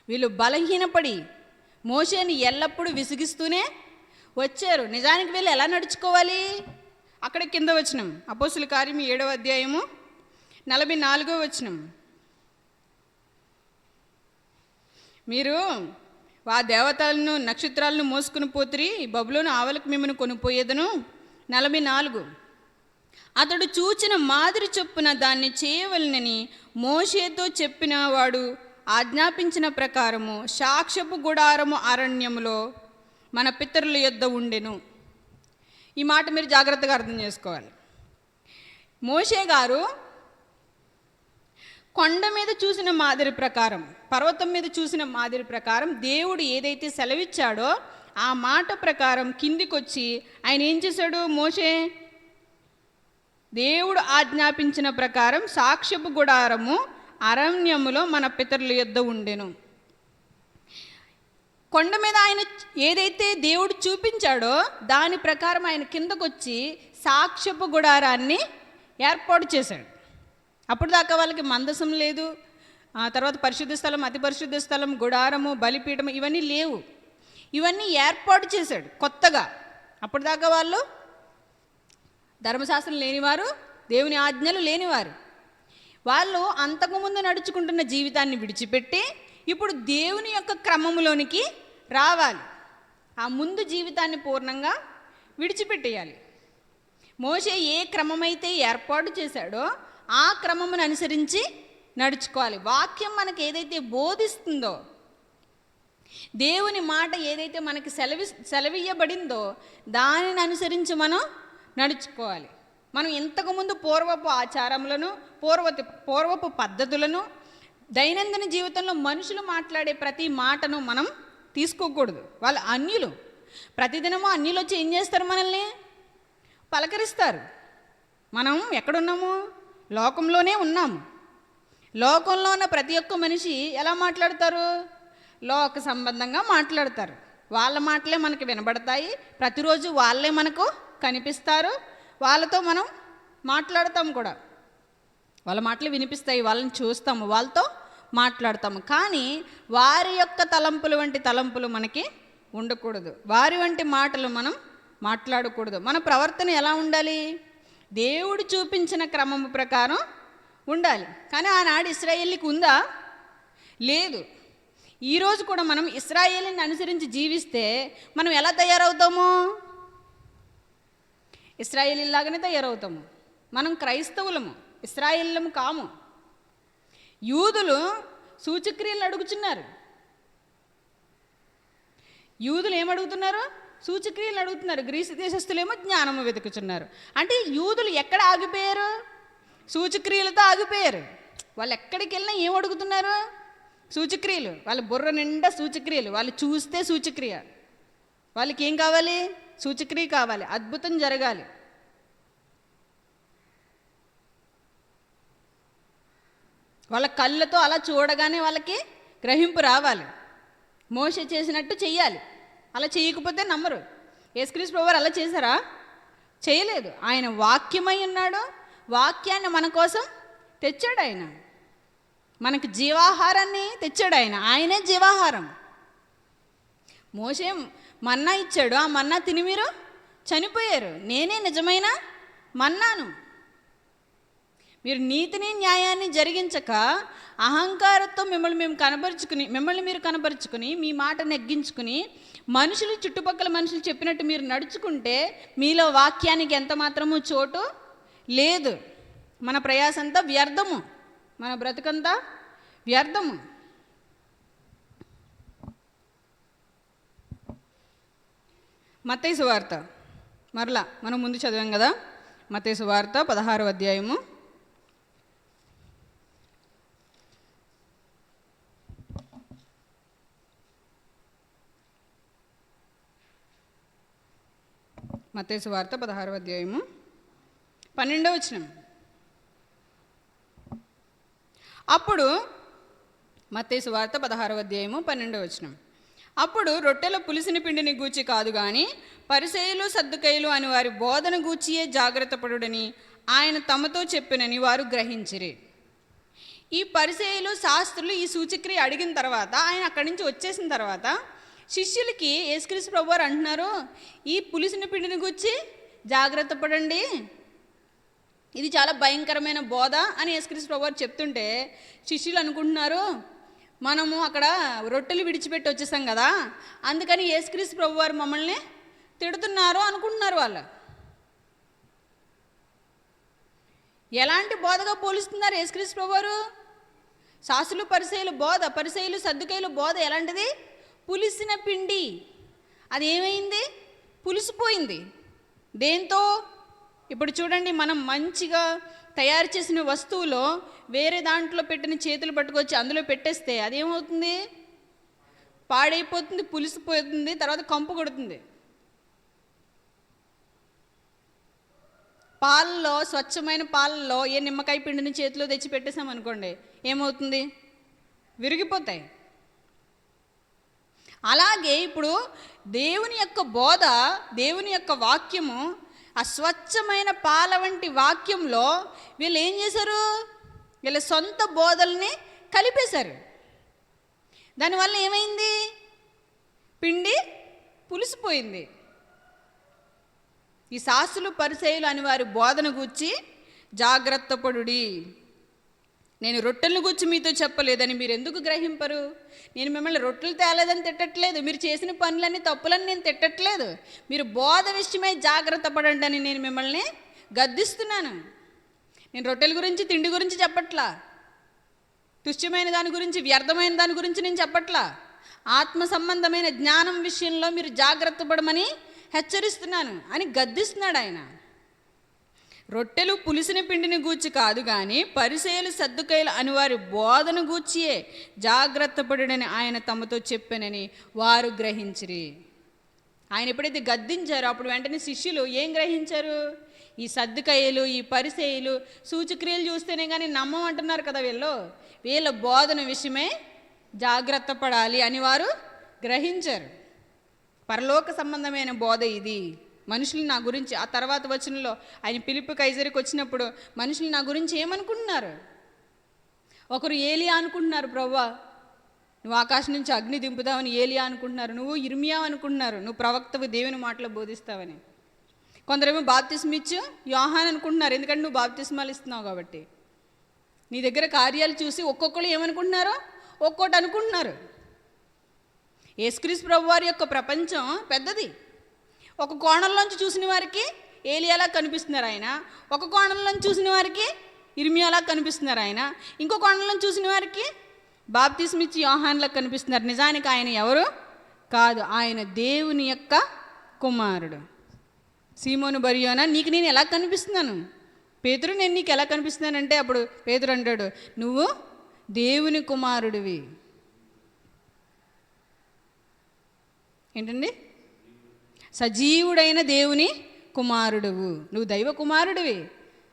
వీళ్ళు బలహీనపడి మోషేని ఎల్లప్పుడూ విసిగిస్తూనే వచ్చారు. నిజానికి వీళ్ళు ఎలా నడుచుకోవాలి? అక్కడ కింద వచనం, అపోస్తుల కార్యం 7వ అధ్యాయము 44వ వచనం. మీరు ఆ దేవతలను నక్షత్రాలను మోసుకుని పోతిరి, బబులోను ఆవలకు మిమ్మల్ని కొనిపోయేదను. 44. అతడు చూచిన మాదిరి చొప్పున దాన్ని చేయవలనని మోషేతో చెప్పిన వాడు ఆజ్ఞాపించిన ప్రకారము సాక్ష్యపు గుడారము అరణ్యములో మన పితరుల యొద్ద ఉండెను. ఈ మాట మీరు జాగ్రత్తగా అర్థం చేసుకోవాలి. మోషే గారు కొండ మీద చూసిన మాదిరి ప్రకారం, పర్వతం మీద చూసిన మాదిరి ప్రకారం దేవుడు ఏదైతే సెలవిచ్చాడో ఆ మాట ప్రకారం కిందికొచ్చి ఆయన ఏం చేశాడు? మోషే దేవుడు ఆజ్ఞాపించిన ప్రకారం సాక్ష్యపు గుడారము అరణ్యములో మన పితరుల యొద్ద ఉండెను. కొండ మీద ఆయన ఏదైతే దేవుడు చూపించాడో దాని ప్రకారం ఆయన కిందకొచ్చి సాక్ష్యపు గుడారాన్ని ఏర్పాటు చేశాడు. అప్పుడు దాకా వాళ్ళకి మందసం లేదు, ఆ తర్వాత పరిశుద్ధ స్థలం, అతి పరిశుద్ధ స్థలం, గుడారము, బలిపీఠం ఇవన్నీ లేవు. ఇవన్నీ ఏర్పాటు చేశాడు కొత్తగా. అప్పటిదాకా వాళ్ళు ధర్మశాస్త్రం లేనివారు, దేవుని ఆజ్ఞలు లేనివారు. వాళ్ళు అంతకుముందు నడుచుకుంటున్న జీవితాన్ని విడిచిపెట్టి ఇప్పుడు దేవుని యొక్క క్రమములోనికి రావాలి. ఆ ముందు జీవితాన్ని పూర్ణంగా విడిచిపెట్టేయాలి. మోషే ఏ క్రమమైతే ఏర్పాటు చేశాడో ఆ క్రమమును అనుసరించి నడుచుకోవాలి. వాక్యం మనకు ఏదైతే బోధిస్తుందో, దేవుని మాట ఏదైతే మనకి సెలవియ్యబడిందో దానిని అనుసరించి మనం నడుచుకోవాలి. మనం ఇంతకుముందు పూర్వపు ఆచారములను, పూర్వపు పద్ధతులను, దైనందిన జీవితంలో మనుషులు మాట్లాడే ప్రతి మాటను మనం తీసుకోకూడదు. వాళ్ళు అన్యులు. ప్రతిదినము అన్యులు వచ్చి ఏం చేస్తారు? మనల్ని పలకరిస్తారు. మనం ఎక్కడున్నాము? లోకంలోనే ఉన్నాము. లోకంలో ఉన్న ప్రతి ఒక్క మనిషి ఎలా మాట్లాడతారు? లోక సంబంధంగా మాట్లాడతారు. వాళ్ళ మాటలే మనకు వినబడతాయి. ప్రతిరోజు వాళ్ళే మనకు కనిపిస్తారు. వాళ్ళతో మనం మాట్లాడతాము కూడా. వాళ్ళ మాటలు వినిపిస్తాయి, వాళ్ళని చూస్తాము, వాళ్ళతో మాట్లాడతాము. కానీ వారి యొక్క తలంపులు వంటి తలంపులు మనకి ఉండకూడదు. వారి వంటి మాటలు మనం మాట్లాడకూడదు. మన ప్రవర్తన ఎలా ఉండాలి? దేవుడు చూపించిన క్రమము ప్రకారం ఉండాలి. కానీ ఆనాడు ఇశ్రాయేలీకి ఉందా? లేదు. ఈరోజు కూడా మనం ఇశ్రాయేలీని అనుసరించి జీవిస్తే మనం ఎలా తయారవుతాము? ఇశ్రాయేలీలాగానే తయారవుతాము. మనం క్రైస్తవులము, ఇశ్రాయేలీలము కాము. యూదులు సూచక్రియలు అడుగుతున్నారు. యూదులు ఏమడుగుతున్నారు? సూచక్రియలు అడుగుతున్నారు. గ్రీసు దేశస్తులేమో జ్ఞానము వెతుకుతున్నారు. అంటే యూదులు ఎక్కడ ఆగిపోయారు? సూచక్రియలతో ఆగిపోయారు. వాళ్ళు ఎక్కడికి వెళ్ళినా ఏం అడుగుతున్నారు? సూచక్రియలు. వాళ్ళ బుర్ర నిండా సూచక్రియలు. వాళ్ళు చూస్తే సూచక్రియ. వాళ్ళకి ఏం కావాలి? సూచక్రియ కావాలి, అద్భుతం జరగాలి. వాళ్ళ కళ్ళతో అలా చూడగానే వాళ్ళకి గ్రహింపు రావాలి. మోషే చేసినట్టు చెయ్యాలి. అలా చేయకపోతే నమ్మరు. యేసుక్రీస్తు ప్రభువారు అలా చేశారా? చేయలేదు. ఆయన వాక్యమై ఉన్నాడు. వాక్యాన్ని మన కోసం తెచ్చాడు. ఆయన మనకు జీవాహారాన్ని తెచ్చాడు. ఆయనే జీవాహారం. మోషే మన్నా ఇచ్చాడు. ఆ మన్నా తిని మీరు చనిపోయారు. నేనే నిజమైన మన్నాను. మీరు నీతిని న్యాయాన్ని జరిగించక అహంకారంతో మిమ్మల్ని మీరు కనపరుచుకుని మీ మాట నెగ్గించుకుని మనుషులు, చుట్టుపక్కల మనుషులు చెప్పినట్టు మీరు నడుచుకుంటే మీలో వాక్యానికి ఎంత మాత్రము చోటు లేదు. మన ప్రయాసంతా వ్యర్థము, మన బ్రతుకంతా వ్యర్థము. మత్తయి సువార్త మరలా మనం ముందు చదివాం కదా. మత్తయి సువార్త 16వ అధ్యాయము మత్తయి సువార్త 16వ అధ్యాయము 12వ వచనం. అప్పుడు మత్తయి సువార్త 16వ అధ్యాయము 12వ వచనం. అప్పుడు రొట్టెల పులిసిన పిండిని గూర్చి కాదు గాని పరిసయ్యులు సద్దుకయ్యులు అని వారి బోధన గూర్చియే జాగ్రత్త పడుడని ఆయన తమతో చెప్పినని వారు గ్రహించిరి. ఈ పరిసయ్యులు శాస్త్రులు ఈ సూచక్రియ అడిగిన తర్వాత, ఆయన అక్కడి నుంచి వచ్చేసిన తర్వాత శిష్యులకి యేసుక్రీస్తు ప్రభువారు అంటున్నారు, ఈ పులిసిన పిండిని గూర్చి జాగ్రత్త పడండి, ఇది చాలా భయంకరమైన బోధ అని యేసుక్రీస్తు ప్రభువారు చెప్తుంటే శిష్యులు అనుకుంటున్నారు, మనము అక్కడ రొట్టెలు విడిచిపెట్టి వచ్చేసాం కదా, అందుకని యేసుక్రీస్తు ప్రభువారు మమ్మల్ని తిడుతున్నారు అనుకుంటున్నారు వాళ్ళు. ఎలాంటి బోధగా పోలుస్తున్నారు యేసుక్రీస్తు ప్రభువారు? శాస్త్రులు పరిసయ్యుల బోధ, పరిసయ్యులు సద్దుకయ్యుల బోధ ఎలాంటిది? పులిసిన పిండి. అది ఏమైంది? పులిసిపోయింది. దేంతో? ఇప్పుడు చూడండి, మనం మంచిగా తయారు చేసిన వస్తువులో వేరే దాంట్లో పెట్టిన చేతులు పట్టుకొచ్చి అందులో పెట్టేస్తే అదేమవుతుంది? పాడైపోతుంది, పులిసిపోతుంది, తర్వాత కంపు కొడుతుంది. పాలలో, స్వచ్ఛమైన పాలలో ఏ నిమ్మకాయ పిండిని చేతిలో తెచ్చి పెట్టేసామనుకోండి, ఏమవుతుంది? విరిగిపోతాయి. అలాగే ఇప్పుడు దేవుని యొక్క బోధ, దేవుని యొక్క వాక్యము, ఆ స్వచ్ఛమైన పాల వంటి వాక్యంలో వీళ్ళు ఏం చేశారు? వీళ్ళ సొంత బోధల్ని కలిపేశారు. దానివల్ల ఏమైంది? పిండి పులిసిపోయింది. ఈ శాస్త్రులు పరిసయ్యులు అని వారి బోధన గూర్చి జాగ్రత్త పడుడి. నేను రొట్టెలను గూర్చి మీతో చెప్పలేదని మీరు ఎందుకు గ్రహింపరు? నేను మిమ్మల్ని రొట్టెలు తేలేదని తిట్టట్లేదు, మీరు చేసిన పనులన్నీ తప్పులని నేను తిట్టట్లేదు, మీరు బోధ విషయమై జాగ్రత్త పడండి అని నేను మిమ్మల్ని గద్దిస్తున్నాను. నేను రొట్టెల గురించి, తిండి గురించి చెప్పట్లా, తుష్యమైన దాని గురించి, వ్యర్థమైన దాని గురించి నేను చెప్పట్లా. ఆత్మ సంబంధమైన జ్ఞానం విషయంలో మీరు జాగ్రత్త పడమని హెచ్చరిస్తున్నాను అని గద్దిస్తున్నాడు ఆయన. రొట్టెలు పులిసిన పిండిని గూర్చి కాదు కానీ పరిసయ్యులు సద్దుకయ్యులు అని వారి బోధన గూర్చియే జాగ్రత్త పడుడని ఆయన తమతో చెప్పానని వారు గ్రహించిరి. ఆయన ఎప్పుడైతే గద్దించారో అప్పుడు వెంటనే శిష్యులు ఏం గ్రహించారు? ఈ సద్దుకయ్యులు, ఈ పరిసయ్యులు సూచక్రియలు చూస్తేనే కానీ నమ్మమంటున్నారు కదా, వీళ్ళ బోధన విషయమే జాగ్రత్త పడాలి అని వారు గ్రహించారు. పరలోక సంబంధమైన బోధ ఇది. మనుషులు నా గురించి, ఆ తర్వాత వచనంలో ఆయన ఫిలిప్పీ కైజరుకి వచ్చినప్పుడు మనుషులు నా గురించి ఏమనుకుంటున్నారు? ఒకరు ఏలియా అనుకుంటున్నారు, ప్రభువా నువ్వు ఆకాశం నుంచి అగ్ని దింపుదావని ఏలియా అనుకుంటున్నారు, నువ్వు ఇర్మియా అనుకుంటున్నారు, నువ్వు ప్రవక్తవు, దేవుని మాటలు బోధిస్తావని. కొందరేమో బాప్తిస్మ ఇచ్చు యోహాన్ అనుకుంటున్నారు, ఎందుకంటే నువ్వు బాప్తిస్మాలు ఇస్తున్నావు కాబట్టి. నీ దగ్గర కార్యాలు చూసి ఒక్కొక్కరు ఏమనుకుంటున్నారో ఒక్కోటి అనుకుంటున్నారు. యేసుక్రీస్తు ప్రభువారి యొక్క ప్రపంచం పెద్దది. ఒక కోణంలోంచి చూసిన వారికి ఏలియాలా కనిపిస్తున్నారు ఆయన, ఒక కోణంలోంచి చూసిన వారికి ఇర్మియాలా కనిపిస్తున్నారు ఆయన, ఇంకో కోణంలోంచి చూసిన వారికి బాప్తిస్మ ఇచ్చి యోహాన్లా కనిపిస్తున్నారు. నిజానికి ఆయన ఎవరు కాదు, ఆయన దేవుని యొక్క కుమారుడు. సీమోను బరియోనా, నీకు నేను ఎలా కనిపిస్తున్నాను? పేతురు, నేను నీకు ఎలా కనిపిస్తున్నానంటే అప్పుడు పేతురు అంటాడు, నువ్వు దేవుని కుమారుడివి. ఏంటండి? సజీవుడైన దేవుని కుమారుడువు, నువ్వు దైవ కుమారుడివి,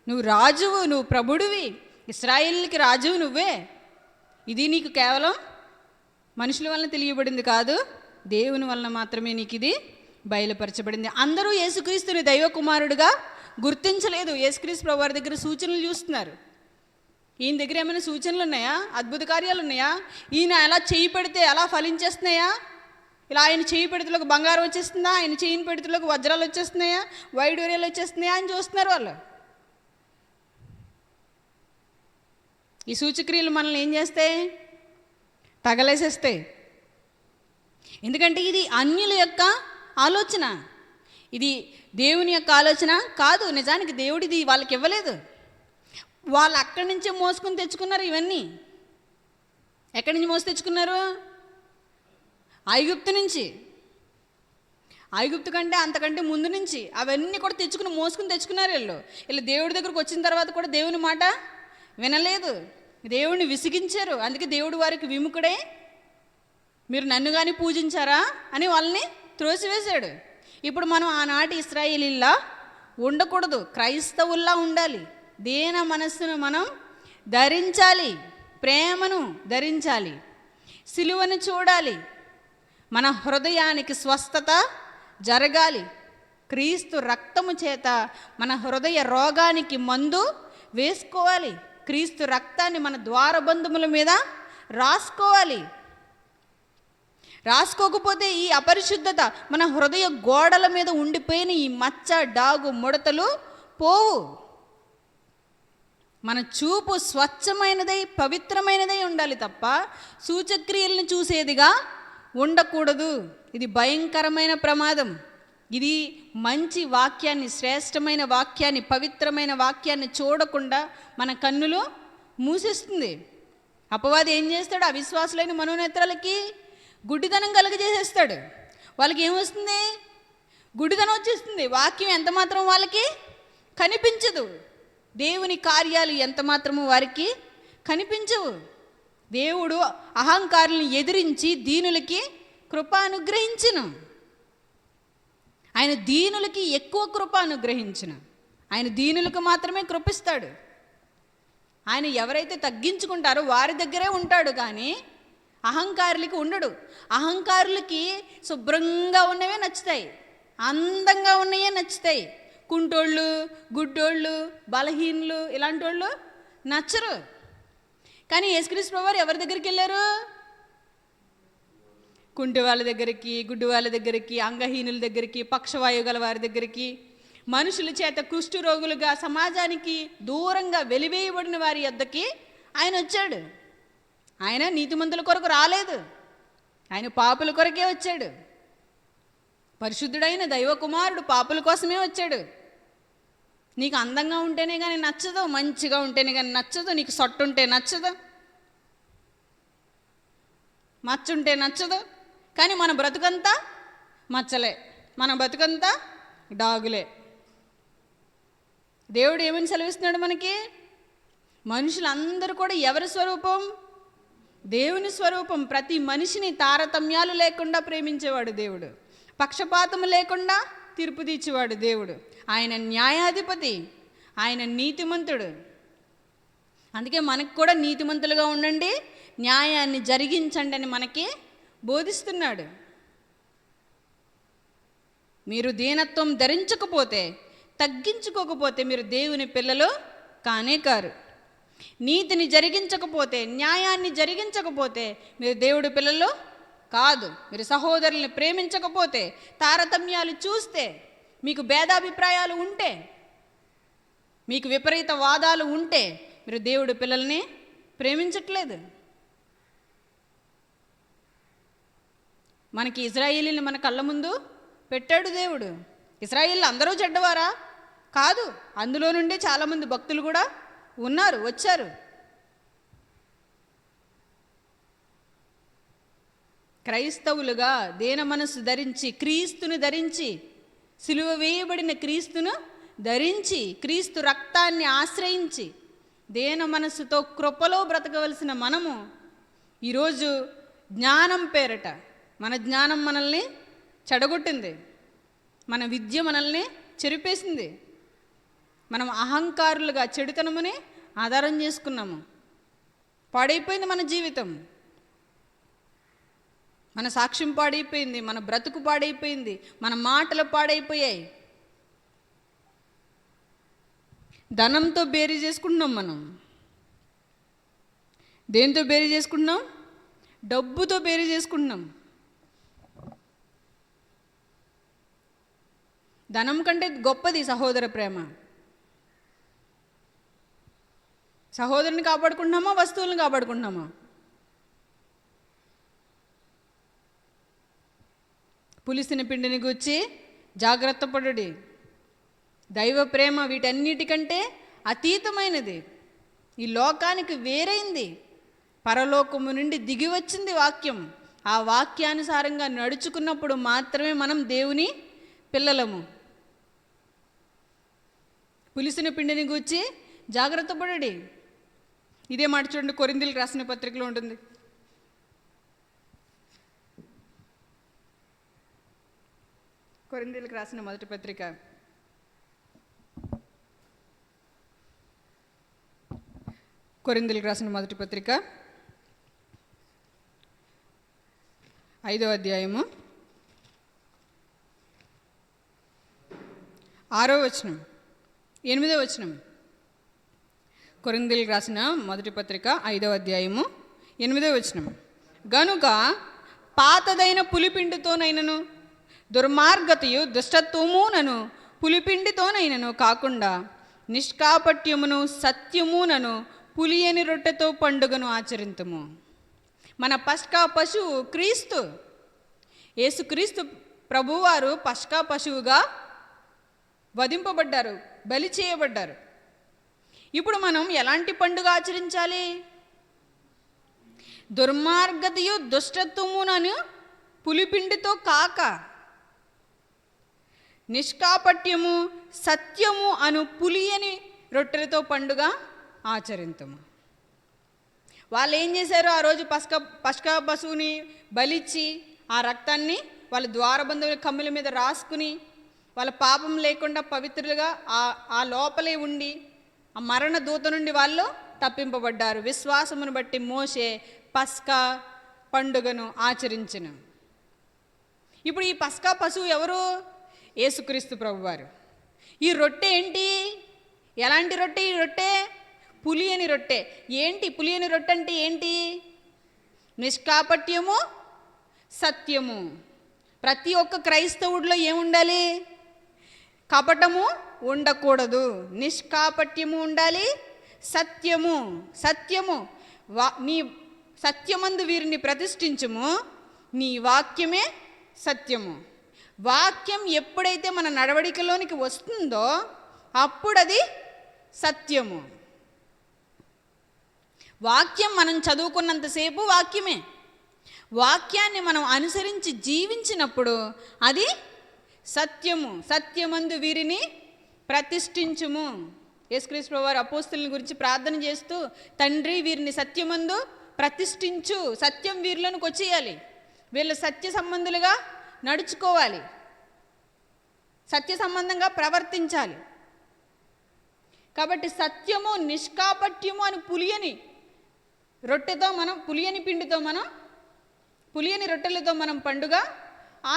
నువ్వు రాజువు, నువ్వు ప్రభుడివి, ఇశ్రాయేలుకి రాజువు నువ్వే. ఇది నీకు కేవలం మనుషుల వలన తెలియబడింది కాదు, దేవుని వలన మాత్రమే నీకు ఇది బయలుపరచబడింది. అందరూ యేసుక్రీస్తుని దైవ కుమారుడుగా గుర్తించలేదు. యేసుక్రీస్తు ప్రభువారి దగ్గర సూచనలు చూస్తున్నారు. ఈయన దగ్గర ఏమైనా సూచనలు ఉన్నాయా? అద్భుత కార్యాలు ఉన్నాయా? ఈయన ఎలా చేయి పెడితే ఎలా ఫలించేస్తున్నాయా? ఇలా ఆయన చేయి పెడితలోకి బంగారం వచ్చేస్తుందా? ఆయన చేయిని పెడితలోకి వజ్రాలు వచ్చేస్తున్నాయా? వైడూర్యాలు వచ్చేస్తున్నాయా అని చూస్తున్నారు వాళ్ళు. ఈ సూచక్రియలు మనల్ని ఏం చేస్తాయి? తగలేసేస్తాయి. ఎందుకంటే ఇది అన్యుల యొక్క ఆలోచన, ఇది దేవుని యొక్క ఆలోచన కాదు. నిజానికి దేవుడిది వాళ్ళకి ఇవ్వలేదు, వాళ్ళు అక్కడి నుంచే మోసుకొని తెచ్చుకున్నారు. ఇవన్నీ ఎక్కడి నుంచి మోసి తెచ్చుకున్నారు? ఐగుప్తు నుంచి. ఐగుప్తు కంటే అంతకంటే ముందు నుంచి అవన్నీ కూడా మోసుకుని తెచ్చుకున్నారు. వీళ్ళు దేవుడి దగ్గరకు వచ్చిన తర్వాత కూడా దేవుని మాట వినలేదు, దేవుడిని విసిగించారు. అందుకే దేవుడు వారికి విముఖుడై మీరు నన్ను కానీ పూజించారా అని వాళ్ళని త్రోసివేశాడు. ఇప్పుడు మనం ఆనాటి ఇశ్రాయేలీల్లా ఉండకూడదు, క్రైస్తవుల్లా ఉండాలి. దీన మనస్సును మనం ధరించాలి, ప్రేమను ధరించాలి, సిలువను చూడాలి, మన హృదయానికి స్వస్థత జరగాలి. క్రీస్తు రక్తము చేత మన హృదయ రోగానికి మందు వేసుకోవాలి. క్రీస్తు రక్తాన్ని మన ద్వారబంధముల మీద రాసుకోవాలి. రాసుకోకపోతే ఈ అపరిశుద్ధత మన హృదయ గోడల మీద ఉండిపోయిన ఈ మచ్చ, డాగు, ముడతలు పోవు. మన చూపు స్వచ్ఛమైనదై పవిత్రమైనదై ఉండాలి తప్ప సూచక్రియలను చూసేదిగా ఉండకూడదు. ఇది భయంకరమైన ప్రమాదం. ఇది మంచి వాక్యాన్ని, శ్రేష్టమైన వాక్యాన్ని, పవిత్రమైన వాక్యాన్ని చూడకుండా మన కన్నులు మూసేస్తుంది. అపవాది ఏం చేస్తాడు? అవిశ్వాసులైన మనోనేత్రాలకి గుడ్డితనం కలుగజేసేస్తాడు. వాళ్ళకి ఏమొస్తుంది? గుడ్డితనం వచ్చేస్తుంది. వాక్యం ఎంత మాత్రం వాళ్ళకి కనిపించదు. దేవుని కార్యాలు ఎంత మాత్రము వారికి కనిపించవు. దేవుడు అహంకారులను ఎదిరించి దీనులకి కృప అనుగ్రహించును. ఆయన దీనులకి ఎక్కువ కృప అనుగ్రహించును. ఆయన దీనులకు మాత్రమే కృపిస్తాడు. ఆయన ఎవరైతే తగ్గించుకుంటారో వారి దగ్గరే ఉంటాడు, కానీ అహంకారులకి ఉండడు. అహంకారులకి శుభ్రంగా ఉన్నవే నచ్చుతాయి, అందంగా ఉన్నవే నచ్చుతాయి. కుంటోళ్ళు, గుడ్డోళ్ళు, బలహీనులు ఇలాంటి వాళ్ళు నచ్చరు. కానీ యేసుక్రీస్తు ప్రభువారు ఎవరి దగ్గరికి వెళ్ళారు? కుంటి వాళ్ళ దగ్గరికి, గుడ్డి వాళ్ళ దగ్గరికి, అంగహీనుల దగ్గరికి, పక్షవాయువు గల వారి దగ్గరికి, మనుషుల చేత కుష్టు రోగులుగా సమాజానికి దూరంగా వెలివేయబడిన వారి యొద్దకి ఆయన వచ్చాడు. ఆయన నీతిమంతుల కొరకు రాలేదు, ఆయన పాపుల కొరకే వచ్చాడు. పరిశుద్ధుడైన దైవ కుమారుడు పాపుల కోసమే వచ్చాడు. నీకు అందంగా ఉంటేనే కానీ నచ్చదు, మంచిగా ఉంటేనే కానీ నచ్చదు, నీకు సొట్టుంటే నచ్చదు, మచ్చుంటే నచ్చదు. కానీ మన బ్రతుకంతా మచ్చలే, మన బ్రతుకంతా డాగులే. దేవుడు ఏమని సెలవిస్తున్నాడు మనకి? మనుషులందరూ కూడా ఎవరి స్వరూపం? దేవుని స్వరూపం. ప్రతి మనిషిని తారతమ్యాలు లేకుండా ప్రేమించేవాడు దేవుడు. పక్షపాతము లేకుండా తీర్పు తీర్చేవాడు దేవుడు. ఆయన న్యాయాధిపతి, ఆయన నీతిమంతుడు. అందుకే మనకు కూడా నీతిమంతులుగా ఉండండి, న్యాయాన్ని జరిగించండి అని మనకి బోధిస్తున్నాడు. మీరు దీనత్వం ధరించకపోతే, తగ్గించుకోకపోతే మీరు దేవుని పిల్లలు కానే కారు. నీతిని జరిగించకపోతే, న్యాయాన్ని జరిగించకపోతే మీరు దేవుడి పిల్లలు కాదు. మీరు సహోదరుల్ని ప్రేమించకపోతే, తారతమ్యాలు చూస్తే, మీకు భేదాభిప్రాయాలు ఉంటే, మీకు విపరీత వాదాలు ఉంటే మీరు దేవుడి పిల్లల్ని ప్రేమించట్లేదు. మనకి ఇజ్రాయేలీని మన కళ్ళ ముందు పెట్టాడు దేవుడు. ఇజ్రాయేలీలు అందరూ చెడ్డవారా? కాదు. అందులో నుండి చాలామంది భక్తులు కూడా ఉన్నారు, వచ్చారు. క్రైస్తవులుగా దీన మనస్సు ధరించి, క్రీస్తును ధరించి, సిలువ వేయబడిన క్రీస్తును ధరించి, క్రీస్తు రక్తాన్ని ఆశ్రయించి దీన మనస్సుతో కృపలో బ్రతకవలసిన మనము ఈరోజు జ్ఞానం పేరట, మన జ్ఞానం మనల్ని చెడగొట్టింది, మన విద్య మనల్ని చెరిపేసింది. మనం అహంకారులుగా చెడుతనముని ఆధారం చేసుకున్నాము. పాడైపోయింది మన జీవితం, మన సాక్ష్యం పాడైపోయింది, మన బ్రతుకు పాడైపోయింది, మన మాటలు పాడైపోయాయి. ధనంతో బేరీ చేసుకుంటున్నాం. మనం దేంతో బేరీ చేసుకుంటున్నాం? డబ్బుతో బేరీ చేసుకుంటున్నాం. ధనం కంటే గొప్పది సహోదర ప్రేమ. సహోదరుని కాపాడుకుంటున్నామా, వస్తువులను కాపాడుకుంటున్నామా? పులిసిన పిండిని గూర్చి జాగ్రత్త పడుడి. దైవ ప్రేమ వీటన్నిటికంటే అతీతమైనది, ఈ లోకానికి వేరైంది. పరలోకము నుండి దిగి వచ్చింది వాక్యం. ఆ వాక్యానుసారంగా నడుచుకున్నప్పుడు మాత్రమే మనం దేవుని పిల్లలము. పులిసిన పిండిని గూర్చి జాగ్రత్త పడుడి. ఇదే మాట చూడండి, కొరింథీయులకు రాసిన పత్రికలో ఉంటుంది. కొరింథీయులకు రాసిన మొదటి పత్రిక 5వ అధ్యాయము 6వ వచనం 8వ వచనం. కొరింథీయులకు రాసిన మొదటి పత్రిక 5వ అధ్యాయము 8వ వచనం. గనుక పాతదైన పులిపిండితోనైనను దుర్మార్గతయు దుష్టత్వమునను పులిపిండితోనైనను కాకుండా నిష్కాపట్యమును సత్యమునను పులియని రొట్టెతో పండుగను ఆచరింతుము. మన పస్కా పశువు క్రీస్తు. యేసుక్రీస్తు ప్రభువారు పస్కా పశువుగా వధింపబడ్డారు, బలి చేయబడ్డారు. ఇప్పుడు మనం ఎలాంటి పండుగ ఆచరించాలి? దుర్మార్గతయు దుష్టత్వమునను పులిపిండితో కాక నిష్కాపట్యము సత్యము అను పులియని రొట్టెలతో పండుగ ఆచరింతుము. వాళ్ళు ఏం చేశారు? ఆ రోజు పస్కా పశువుని బలిచ్చి ఆ రక్తాన్ని వాళ్ళ ద్వారబంధువుల కమ్ముల మీద రాసుకుని వాళ్ళ పాపం లేకుండా పవిత్రులుగా ఆ లోపలే ఉండి ఆ మరణ దూత నుండి వాళ్ళు తప్పింపబడ్డారు. విశ్వాసమును బట్టి మోషే పస్కా పండుగను ఆచరించెను. ఇప్పుడు ఈ పస్కా పశువు ఎవరు? యేసుక్రీస్తు ప్రభువారు. ఈ రొట్టె ఏంటి? ఎలాంటి రొట్టె? ఈ రొట్టె పులియని రొట్టె. ఏంటి పులియని రొట్టె అంటే ఏంటి? నిష్కాపట్యము సత్యము. ప్రతి ఒక్క క్రైస్తవుడిలో ఏముండాలి? కపటము ఉండకూడదు, నిష్కాపట్యము ఉండాలి, సత్యము. నీ సత్యమందు వీరిని ప్రతిష్ఠించుము, నీ వాక్యమే సత్యము. వాక్యం ఎప్పుడైతే మన నడవడికలోనికి వస్తుందో అప్పుడు అది సత్యము. వాక్యం మనం చదువుకున్నంతసేపు వాక్యమే. వాక్యాన్ని మనం అనుసరించి జీవించినప్పుడు అది సత్యము. సత్యమందు వీరిని ప్రతిష్ఠించుము. యేసుక్రీస్తు ప్రభువారు అపోస్తలుల గురించి ప్రార్థన చేస్తూ, తండ్రి వీరిని సత్యమందు ప్రతిష్ఠించు, సత్యం వీరిలోనికి వచ్చేయాలి, వీళ్ళు సత్య సంబంధులుగా నడుచుకోవాలి, సత్య సంబంధంగా ప్రవర్తించాలి. కాబట్టి సత్యము నిష్కాపట్యము అని పులియని రొట్టెతో మనం, పులియని పిండితో మనం, పులియని రొట్టెలతో మనం పండుగ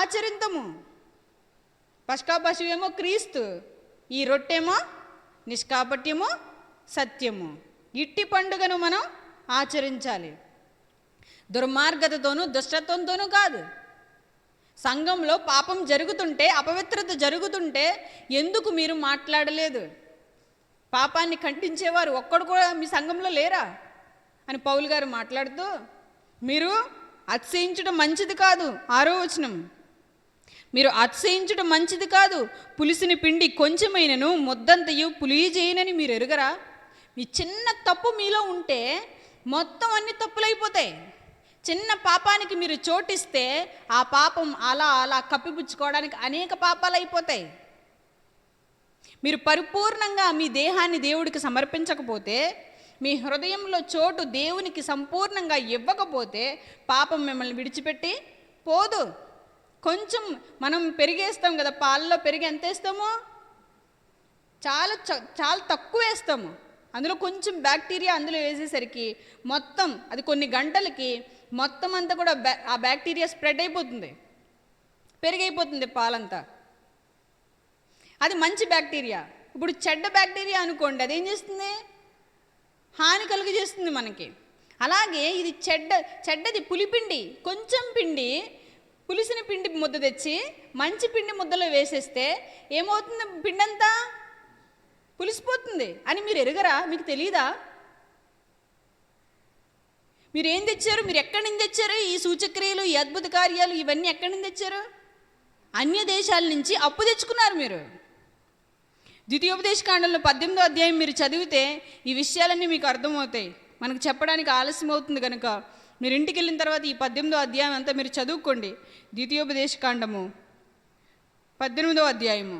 ఆచరింతము. పస్కా పశువేమో క్రీస్తు, ఈ రొట్టెమో నిష్కాపట్యము సత్యము. ఇట్టి పండుగను మనం ఆచరించాలి. దుర్మార్గతతోనూ దుష్టత్వంతోనూ కాదు. సంఘంలో పాపం జరుగుతుంటే, అపవిత్రత జరుగుతుంటే ఎందుకు మీరు మాట్లాడలేదు? పాపాన్ని ఖండించేవారు ఒక్కడు కూడా మీ సంఘంలో లేరా అని పౌలు గారు మాట్లాడుతూ, మీరు అతిశయించడం మంచిది కాదు. 6వ వచనం, మీరు అతిశయించడం మంచిది కాదు, పులిసిన పిండి కొంచెమైనను ముద్దంతయు పులియజేయనని మీరు ఎరుగరా? మీ చిన్న తప్పు మీలో ఉంటే మొత్తం అన్ని తప్పులైపోతాయి. చిన్న పాపానికి మీరు చోటిస్తే ఆ పాపం అలా అలా కప్పిపుచ్చుకోవడానికి అనేక పాపాలు అయిపోతాయి. మీరు పరిపూర్ణంగా మీ దేహాన్ని దేవుడికి సమర్పించకపోతే, మీ హృదయంలో చోటు దేవునికి సంపూర్ణంగా ఇవ్వకపోతే పాపం మిమ్మల్ని విడిచిపెట్టి పోదు. కొంచెం మనం పెరిగేస్తాం కదా, పాలలో పెరిగి ఎంత వేస్తాము? చాలా తక్కువ వేస్తాము. అందులో కొంచెం బ్యాక్టీరియా అందులో వేసేసరికి మొత్తం అది కొన్ని గంటలకి మొత్తం అంతా కూడా ఆ బ్యాక్టీరియా స్ప్రెడ్ అయిపోతుంది, పెరిగైపోతుంది పాలంతా. అది మంచి బ్యాక్టీరియా. ఇప్పుడు చెడ్డ బ్యాక్టీరియా అనుకోండి, అదేం చేస్తుంది? హాని కలుగజేస్తుంది మనకి. అలాగే ఇది చెడ్డది పులిపిండి. కొంచెం పిండి, పులిసిన పిండి ముద్ద తెచ్చి మంచి పిండి ముద్దలో వేసేస్తే ఏమవుతుంది? పిండి అంతా పులిసిపోతుంది అని మీరు ఎరుగరా? మీకు తెలీదా? మీరు ఏం తెచ్చారు? మీరు ఎక్కడి నుంచి తెచ్చారు? ఈ సూచక్రియలు, ఈ అద్భుత కార్యాలు ఇవన్నీ ఎక్కడి నుంచి తెచ్చారు? అన్య దేశాల నుంచి అప్పు తెచ్చుకున్నారు మీరు. ద్వితీయోపదేశకాండంలో 18వ అధ్యాయం మీరు చదివితే ఈ విషయాలన్నీ మీకు అర్థమవుతాయి. మనకు చెప్పడానికి ఆలస్యం అవుతుంది కనుక మీరు ఇంటికి వెళ్ళిన తర్వాత ఈ 18వ అధ్యాయం అంతా మీరు చదువుకోండి. ద్వితీయోపదేశకాండము 18వ అధ్యాయము.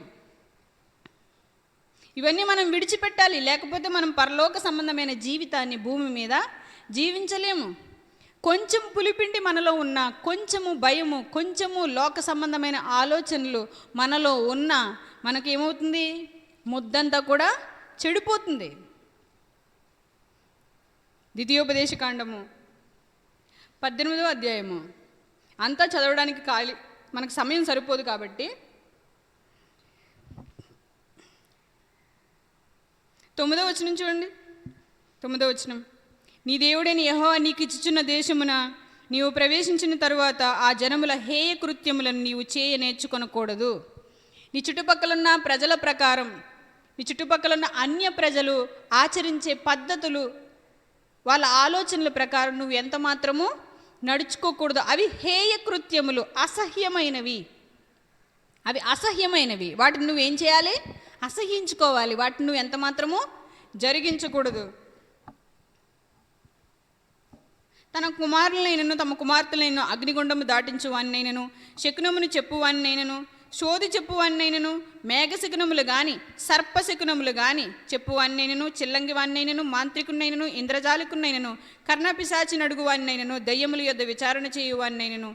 ఇవన్నీ మనం విడిచిపెట్టాలి, లేకపోతే మనం పరలోక సంబంధమైన జీవితాన్ని భూమి మీద జీవించలేము. కొంచెం పులిపిండి మనలో ఉన్న, కొంచెము భయము, కొంచెము లోక సంబంధమైన ఆలోచనలు మనలో ఉన్న, మనకి ఏమవుతుంది? ముద్దంతా కూడా చెడిపోతుంది. ద్వితీయోపదేశకాండము 18వ అధ్యాయము అంతా చదవడానికి మనకు సమయం సరిపోదు కాబట్టి 9వ వచనం చూడండి. 9వ వచనం, నీ దేవుడైన యెహోవా నీకు ఇచ్చుచున్న దేశమున నీవు ప్రవేశించిన తరువాత ఆ జనముల హేయ కృత్యములను నీవు నేర్చుకొనకూడదు. నీ చుట్టుపక్కలున్న ప్రజల ప్రకారం, నీ చుట్టుపక్కలున్న అన్య ప్రజలు ఆచరించే పద్ధతులు, వాళ్ళ ఆలోచనల ప్రకారం నువ్వు ఎంత మాత్రము నడుచుకోకూడదు. అవి హేయ కృత్యములు, అసహ్యమైనవి. అవి అసహ్యమైనవి. వాటిని నువ్వేం చేయాలి? అసహ్యించుకోవాలి. వాటిని నువ్వు ఎంత మాత్రము జరిగించకూడదు. తన కుమారులైనను తమ కుమార్తెలైనను అగ్నిగుండము దాటించువాన్నైనను, శకునమును చెప్పువాన్నైనను, శోధి చెప్పువాన్నైనను, మేఘశకునములు గాని సర్పశకునములు గాని చెప్పువాన్నైనను, చిల్లంగివాన్నైనను, మాంత్రికున్నైనను, ఇంద్రజాలికున్నైనను, కర్ణపిశాచి నడుగువాన్నైనను, దయ్యముల యొద్ద విచారణ చేయువాన్నైనను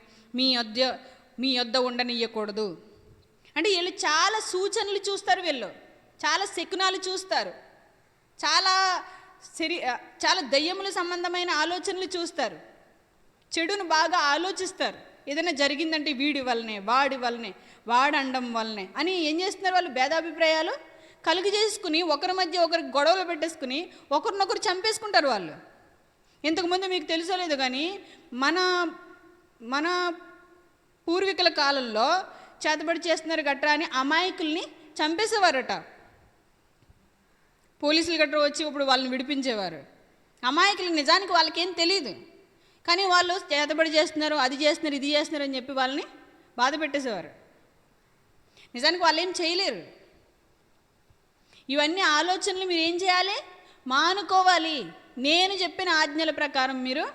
మీ యొద్ద ఉండనియ్యకూడదు. అంటే వీళ్ళు చాలా సూచనలు చూస్తారు, వీళ్ళు చాలా శకునాలు చూస్తారు, చాలా దయ్యముల సంబంధమైన ఆలోచనలు చూస్తారు, చెడును బాగా ఆలోచిస్తారు. ఏదైనా జరిగిందంటే వీడి వల్లనే, వాడి వల్లనే, వాడండం వల్లనే అని ఏం చేస్తున్నారు? వాళ్ళు భేదాభిప్రాయాలు కలుగు చేసుకుని ఒకరి మధ్య ఒకరికి గొడవలు పెట్టేసుకుని ఒకరినొకరు చంపేసుకుంటారు వాళ్ళు. ఇంతకుముందు మీకు తెలుసో లేదు కానీ మన పూర్వీకుల కాలంలో చేతబడి చేస్తున్నారు గట్రా అని అమాయకుల్ని చంపేసేవారట. పోలీసులు గట్రా వచ్చి ఇప్పుడు వాళ్ళని విడిపించేవారు. అమాయకులు నిజానికి వాళ్ళకేం తెలియదు, కానీ వాళ్ళు చేతబడి చేస్తున్నారు, అది చేస్తున్నారు, ఇది చేస్తున్నారు అని చెప్పి వాళ్ళని బాధ పెట్టేసేవారు. నిజానికి వాళ్ళు ఏం చేయలేరు. ఇవన్నీ ఆలోచనలు మీరు ఏం చేయాలి? మానుకోవాలి. నేను చెప్పిన ఆజ్ఞల ప్రకారం మీరు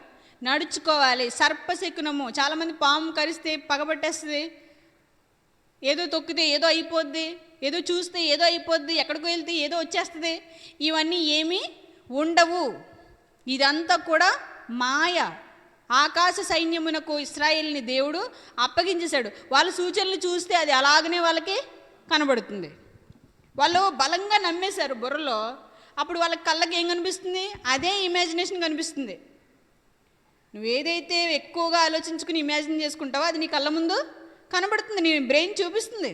నడుచుకోవాలి. సర్పశకునము, చాలామంది పాము కరిస్తే పగబట్టేస్తుంది, ఏదో తొక్కితే ఏదో అయిపోద్ది, ఏదో చూస్తే ఏదో అయిపోద్ది, ఎక్కడికో వెళ్తే ఏదో వచ్చేస్తుంది. ఇవన్నీ ఏమీ ఉండవు. ఇదంతా కూడా మాయ. ఆకాశ సైన్యమునకు ఇశ్రాయేలుని దేవుడు అప్పగించేశాడు. వాళ్ళ సూచనలు చూస్తే అది అలాగనే వాళ్ళకి కనబడుతుంది. వాళ్ళు బలంగా నమ్మేశారు బుర్రలో. అప్పుడు వాళ్ళ కళ్ళకి ఏం కనిపిస్తుంది? అదే ఇమాజినేషన్ కనిపిస్తుంది. నువ్వు ఏదైతే ఎక్కువగా ఆలోచించుకుని ఇమాజిన్ చేసుకుంటావో అది నీ కళ్ళ ముందు కనబడుతుంది, నీ బ్రెయిన్ చూపిస్తుంది.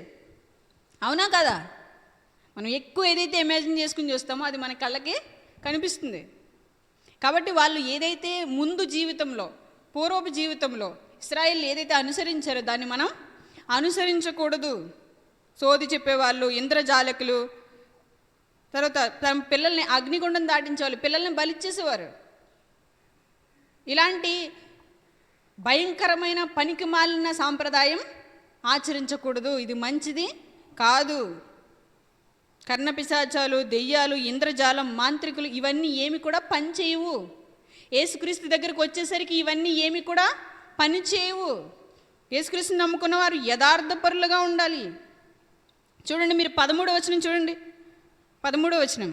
అవునా కదా? మనం ఎక్కువ ఏదైతే ఇమాజిన్ చేసుకుని చూస్తామో అది మన కళ్ళకి కనిపిస్తుంది. కాబట్టి వాళ్ళు ఏదైతే ముందు జీవితంలో, పూర్వపు జీవితంలో ఇశ్రాయేలు ఏదైతే అనుసరించారో దాన్ని మనం అనుసరించకూడదు. సోది చెప్పేవాళ్ళు, ఇంద్రజాలకులు, తర్వాత తమ పిల్లల్ని అగ్నిగుండం దాటించేవాళ్ళు, పిల్లల్ని బలిచ్చేసేవారు. ఇలాంటి భయంకరమైన పనికి మాలిన సాంప్రదాయం ఆచరించకూడదు. ఇది మంచిది కాదు. కర్ణపిశాచాలు, దెయ్యాలు, ఇంద్రజాలం, మాంత్రికులు ఇవన్నీ ఏమి కూడా పనిచేయవు. యేసుక్రీస్తు దగ్గరకు వచ్చేసరికి ఇవన్నీ ఏమి కూడా పనిచేయవు. యేసుక్రీస్తుని నమ్ముకున్న వారు యథార్థపరులుగా ఉండాలి. చూడండి, మీరు 13వ వచనం చూడండి. 13వ వచనం,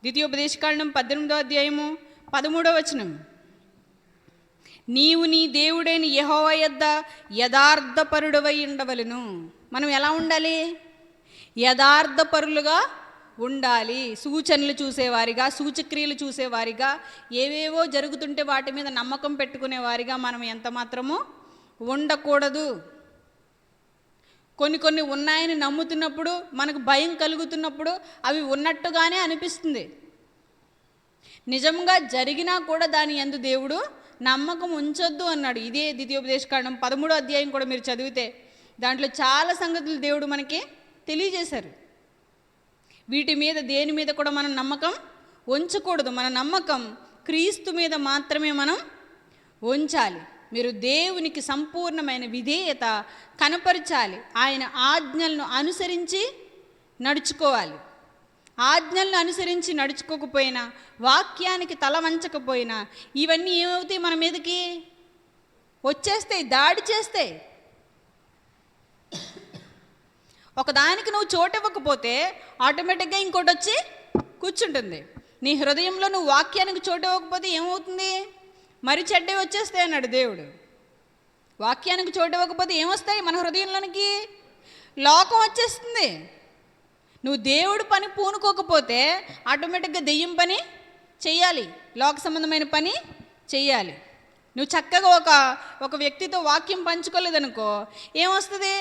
ద్వితీయోపదేశకాండం 18వ అధ్యాయము 13వ వచనం. నీవు నీ దేవుడైన యెహోవా యొద్ద యథార్థపరుడవై ఉండవలెను. మనం ఎలా ఉండాలి? యథార్థపరులుగా ఉండాలి. సూచనలు చూసేవారిగా, సూచక్రియలు చూసేవారిగా, ఏవేవో జరుగుతుంటే వాటి మీద నమ్మకం పెట్టుకునేవారిగా మనం ఎంత మాత్రమూ ఉండకూడదు. కొన్ని ఉన్నాయని నమ్ముతున్నప్పుడు, మనకు భయం కలుగుతున్నప్పుడు అవి ఉన్నట్టుగానే అనిపిస్తుంది. నిజంగా జరిగినా కూడా దాని యందు దేవుడు నమ్మకం ఉంచొద్దు అన్నాడు. ఇదే ద్వితీయోపదేశకాండం 13వ అధ్యాయం కూడా మీరు చదివితే దాంట్లో చాలా సంగతులు దేవుడు మనకి తెలియజేశారు. వీటి మీద దేని మీద కూడా మనం నమ్మకం ఉంచకూడదు. మన నమ్మకం క్రీస్తు మీద మాత్రమే మనం ఉంచాలి. మీరు దేవునికి సంపూర్ణమైన విధేయత కనపరచాలి. ఆయన ఆజ్ఞలను అనుసరించి నడుచుకోవాలి. ఆజ్ఞలను అనుసరించి నడుచుకోకపోయినా, వాక్యానికి తల వంచకపోయినా ఇవన్నీ ఏమవుతాయి? మన మీదకి వచ్చేస్తాయి, దాడి చేస్తాయి. ఒకదానికి నువ్వు చోటు ఇవ్వకపోతే ఆటోమేటిక్గా ఇంకోటి వచ్చి కూర్చుంటుంది. నీ హృదయంలో నువ్వు వాక్యానికి చోటు ఇవ్వకపోతే ఏమవుతుంది? మరి చెడ్డవి వచ్చేస్తాయి అన్నాడు దేవుడు. వాక్యానికి చోటు ఇవ్వకపోతే ఏమొస్తాయి మన హృదయంలోనికి? లోకం వచ్చేస్తుంది. నువ్వు దేవుడు పని పూనుకోకపోతే ఆటోమేటిక్గా దెయ్యం పని చెయ్యాలి, లోక సంబంధమైన పని చెయ్యాలి. నువ్వు చక్కగా ఒక వ్యక్తితో వాక్యం పంచుకోలేదనుకో ఏమొస్తుంది?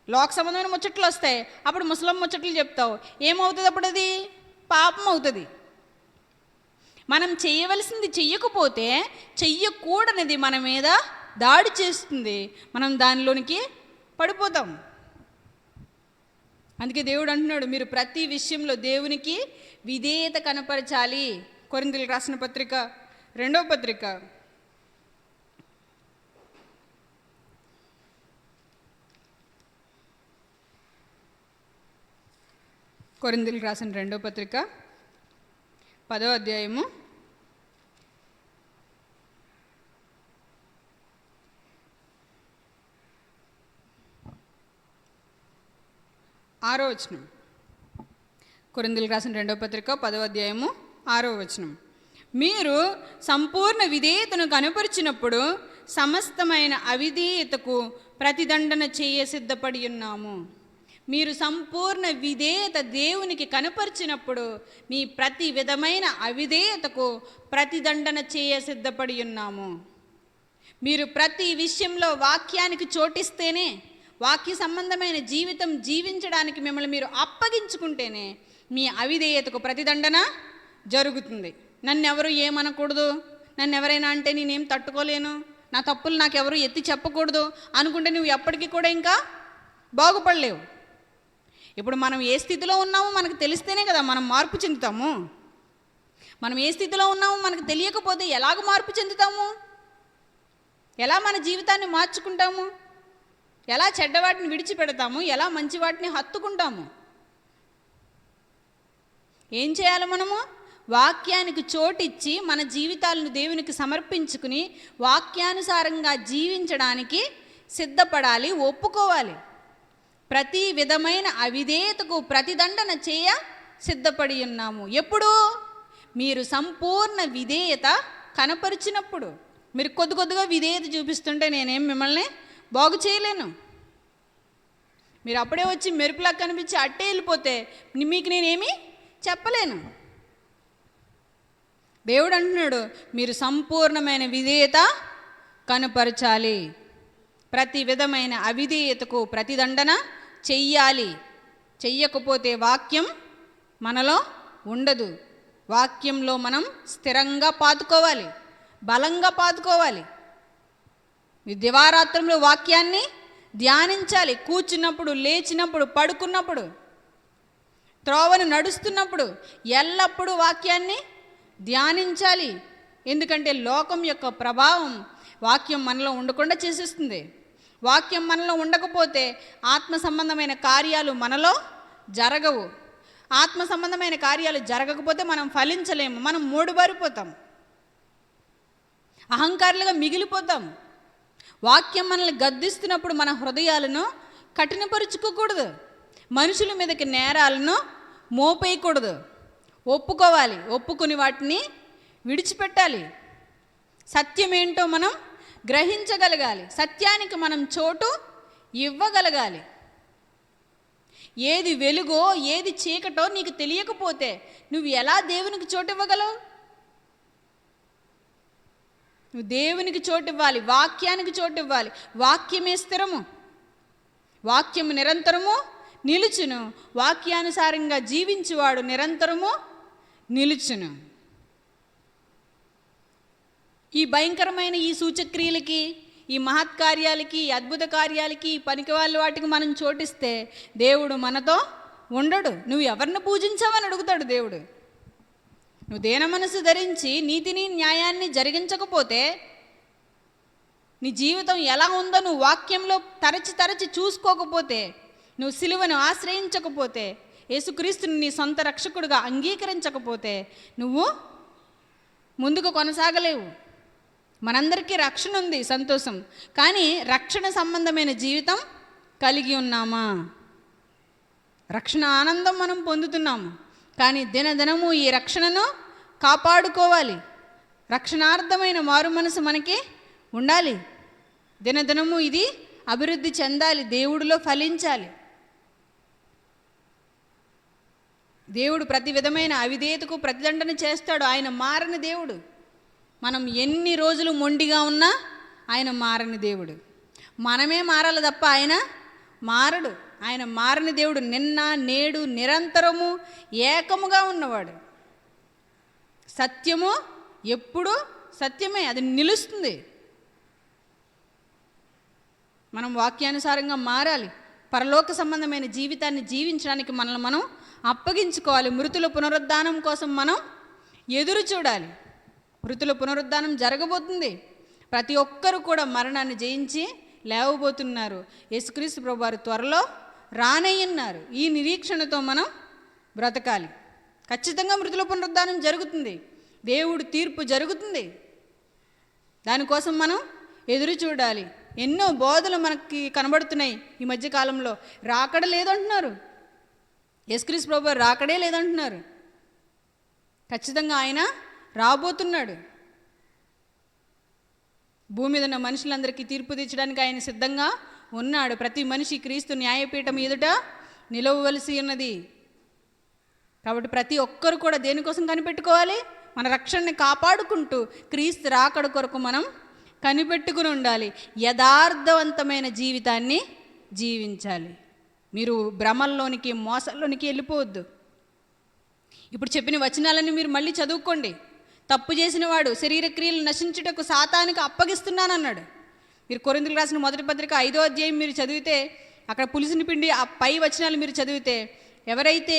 లోక సంబంధమైన ముచ్చట్లు వస్తాయి. అప్పుడు ముసలం ముచ్చట్లు చెప్తావు. ఏమవుతుంది అప్పుడు? అది పాపం అవుతుంది. మనం చేయవలసింది చెయ్యకపోతే చెయ్యకూడనిది మన మీద దాడి చేస్తుంది, మనం దానిలోనికి పడిపోతాం. అందుకే దేవుడు అంటున్నాడు, మీరు ప్రతి విషయంలో దేవునికి విధేయత కనపరచాలి. కొరింథీయులకు రాసిన పత్రిక 2వ పత్రిక 10వ అధ్యాయము 6వ వచనం. కొరింథీయులకు రాసిన 2వ పత్రిక 10వ అధ్యాయము 6వ వచనం. మీరు సంపూర్ణ విధేయతను కనపరిచినప్పుడు సమస్తమైన అవిధేయతకు ప్రతిదండన చేయ సిద్ధపడి ఉన్నాము. మీరు సంపూర్ణ విధేయత దేవునికి కనపరిచినప్పుడు మీ ప్రతి విధమైన అవిధేయతకు ప్రతిదండన చేయ సిద్ధపడి ఉన్నాము. మీరు ప్రతి విషయంలో వాక్యానికి చోటిస్తేనే, వాక్య సంబంధమైన జీవితం జీవించడానికి మిమ్మల్ని మీరు అప్పగించుకుంటేనే మీ అవిధేయతకు ప్రతిదండన జరుగుతుంది. నన్నెవరు ఏమనకూడదు, నన్ను ఎవరైనా అంటే నేనేం తట్టుకోలేను, నా తప్పులు నాకెవరు ఎత్తి చెప్పకూడదు అనుకుంటే నువ్వు ఎప్పటికీ కూడా ఇంకా బాగుపడలేవు. ఇప్పుడు మనం ఏ స్థితిలో ఉన్నామో మనకు తెలిస్తేనే కదా మనం మార్పు చెందుతాము. మనం ఏ స్థితిలో ఉన్నామో మనకు తెలియకపోతే ఎలాగ మార్పు చెందుతాము? ఎలా మన జీవితాన్ని మార్చుకుంటాము? ఎలా చెడ్డవాటిని విడిచిపెడతాము? ఎలా మంచి వాటిని హత్తుకుంటాము? ఏం చేయాలి? మనము వాక్యానికి చోటిచ్చి మన జీవితాలను దేవునికి సమర్పించుకుని వాక్యానుసారంగా జీవించడానికి సిద్ధపడాలి, ఒప్పుకోవాలి. ప్రతి విధమైన అవిధేయతకు ప్రతిదండన చేయ సిద్ధపడి ఉన్నాము. ఎప్పుడు? మీరు సంపూర్ణ విధేయత కనపరిచినప్పుడు. మీరు కొద్దిగా విధేయత చూపిస్తుంటే నేనేం మిమ్మల్ని బాగు చేయలేను. మీరు అప్పుడే వచ్చి మెరుపులా కనిపించి అట్టే వెళ్ళిపోతే మీకు నేనేమి చెప్పలేను. దేవుడు అంటున్నాడు, మీరు సంపూర్ణమైన విధేయత కనపరచాలి, ప్రతి విధమైన అవిధేయతకు ప్రతిదండన చెయ్యాలి. చెయ్యకపోతే వాక్యం మనలో ఉండదు. వాక్యంలో మనం స్థిరంగా పాతుకోవాలి, బలంగా పాతుకోవాలి. దివారాత్రంలో వాక్యాన్ని ధ్యానించాలి. కూర్చున్నప్పుడు, లేచినప్పుడు, పడుకున్నప్పుడు, త్రోవను నడుస్తున్నప్పుడు ఎల్లప్పుడూ వాక్యాన్ని ధ్యానించాలి. ఎందుకంటే లోకం యొక్క ప్రభావం వాక్యం మనలో ఉండకుండా చేసేస్తుంది. వాక్యం మనలో ఉండకపోతే ఆత్మ సంబంధమైన కార్యాలు మనలో జరగవు. ఆత్మ సంబంధమైన కార్యాలు జరగకపోతే మనం ఫలించలేము, మనం మూడుబారిపోతాం, అహంకారులుగా మిగిలిపోతాం. వాక్యం మనల్ని గద్దిస్తున్నప్పుడు మన హృదయాలను కఠినపరుచుకోకూడదు, మనుషుల మీదకి నేరాలను మోపేయకూడదు. ఒప్పుకోవాలి, ఒప్పుకుని వాటిని విడిచిపెట్టాలి. సత్యం ఏంటో మనం గ్రహించగలగాలి, సత్యానికి మనం చోటు ఇవ్వగలగాలి. ఏది వెలుగో ఏది చీకటో నీకు తెలియకపోతే నువ్వు ఎలా దేవునికి చోటు ఇవ్వగలవు? నువ్వు దేవునికి చోటు ఇవ్వాలి, వాక్యానికి చోటు ఇవ్వాలి. వాక్యమే స్థిరము, వాక్యము నిరంతరము నిలుచును. వాక్యానుసారంగా జీవించువాడు నిరంతరము నిలుచును. ఈ భయంకరమైన ఈ సూచక్రియలకి, ఈ మహత్కార్యాలకి, ఈ అద్భుత కార్యాలకి, ఈ పనికివాళ్ళ వాటికి మనం చోటిస్తే దేవుడు మనతో ఉండడు. నువ్వు ఎవరిని పూజించావని అడుగుతాడు దేవుడు. నువ్వు దేన మనసు ధరించి నీతిని న్యాయాన్ని జరిగించకపోతే నీ జీవితం ఎలా ఉందో నువ్వు వాక్యంలో తరచి చూసుకోకపోతే, నువ్వు సిలువను ఆశ్రయించకపోతే, యేసుక్రీస్తుని నీ సొంత రక్షకుడిగా అంగీకరించకపోతే నువ్వు ముందుకు కొనసాగలేవు. మనందరికీ రక్షణ ఉంది, సంతోషం. కానీ రక్షణ సంబంధమైన జీవితం కలిగి ఉన్నామా? రక్షణ ఆనందం మనం పొందుతున్నాము, కానీ దినదినము ఈ రక్షణను కాపాడుకోవాలి, రక్షణార్థమైన మారు మనసు మనకి ఉండాలి. దినదినము ఇది అభివృద్ధి చెందాలి, దేవుడిలో ఫలించాలి. దేవుడు ప్రతి విధమైన అవిధేయతకు ప్రతిదండన చేస్తాడు. ఆయన మారని దేవుడు. మనం ఎన్ని రోజులు మొండిగా ఉన్నా ఆయన మారని దేవుడు. మనమే మారాలి తప్ప ఆయన మారడు. ఆయన మారని దేవుడు. నిన్న నేడు నిరంతరము ఏకముగా ఉన్నవాడు. సత్యము ఎప్పుడు సత్యమే, అది నిలుస్తుంది. మనం వాక్యానుసారంగా మారాలి. పరలోక సంబంధమైన జీవితాన్ని జీవించడానికి మనల్ని మనం అప్పగించుకోవాలి. మృతుల పునరుద్ధానం కోసం మనం ఎదురు చూడాలి. మృతుల పునరుద్ధానం జరగబోతుంది. ప్రతి ఒక్కరు కూడా మరణాన్ని జయించి లేవబోతున్నారు. యేసుక్రీస్తు ప్రభువారు త్వరలో రానయ్యున్నారు. ఈ నిరీక్షణతో మనం బ్రతకాలి. ఖచ్చితంగా మృతుల పునరుద్ధానం జరుగుతుంది. దేవుడు తీర్పు జరుగుతుంది. దానికోసం మనం ఎదురు చూడాలి. ఎన్నో బోధలు మనకి కనబడుతున్నాయి ఈ మధ్యకాలంలో. రాకడ లేదంటున్నారు. యేసుక్రీస్తు ప్రభువారు రాకడే లేదంటున్నారు. ఖచ్చితంగా ఆయన రాబోతున్నాడు. భూమి మీద ఉన్న మనుషులందరికీ తీర్పు తీర్చడానికి ఆయన సిద్ధంగా ఉన్నాడు. ప్రతి మనిషి క్రీస్తు న్యాయపీఠం ఎదుట నిలవవలసి ఉన్నది. కాబట్టి ప్రతి ఒక్కరు కూడా దేనికోసం కనిపెట్టుకోవాలి? మన రక్షణని కాపాడుకుంటూ క్రీస్తు రాకడ కొరకు మనం కనిపెట్టుకుని ఉండాలి. యథార్థవంతమైన జీవితాన్ని జీవించాలి. మీరు భ్రమల్లోనికి మోసంలోనికి వెళ్ళిపోవద్దు. ఇప్పుడు చెప్పిన వచనాలన్నీ మీరు మళ్ళీ చదువుకోండి. తప్పు చేసిన వాడు శరీర క్రియలు నశించుటకు సాతానికి అప్పగిస్తున్నానన్నాడు. మీరు కొరింథీయులకు రాసిన మొదటి పత్రిక 5వ అధ్యాయం మీరు చదివితే అక్కడ పులిసిన పిండి ఆ పై వచనాలు మీరు చదివితే, ఎవరైతే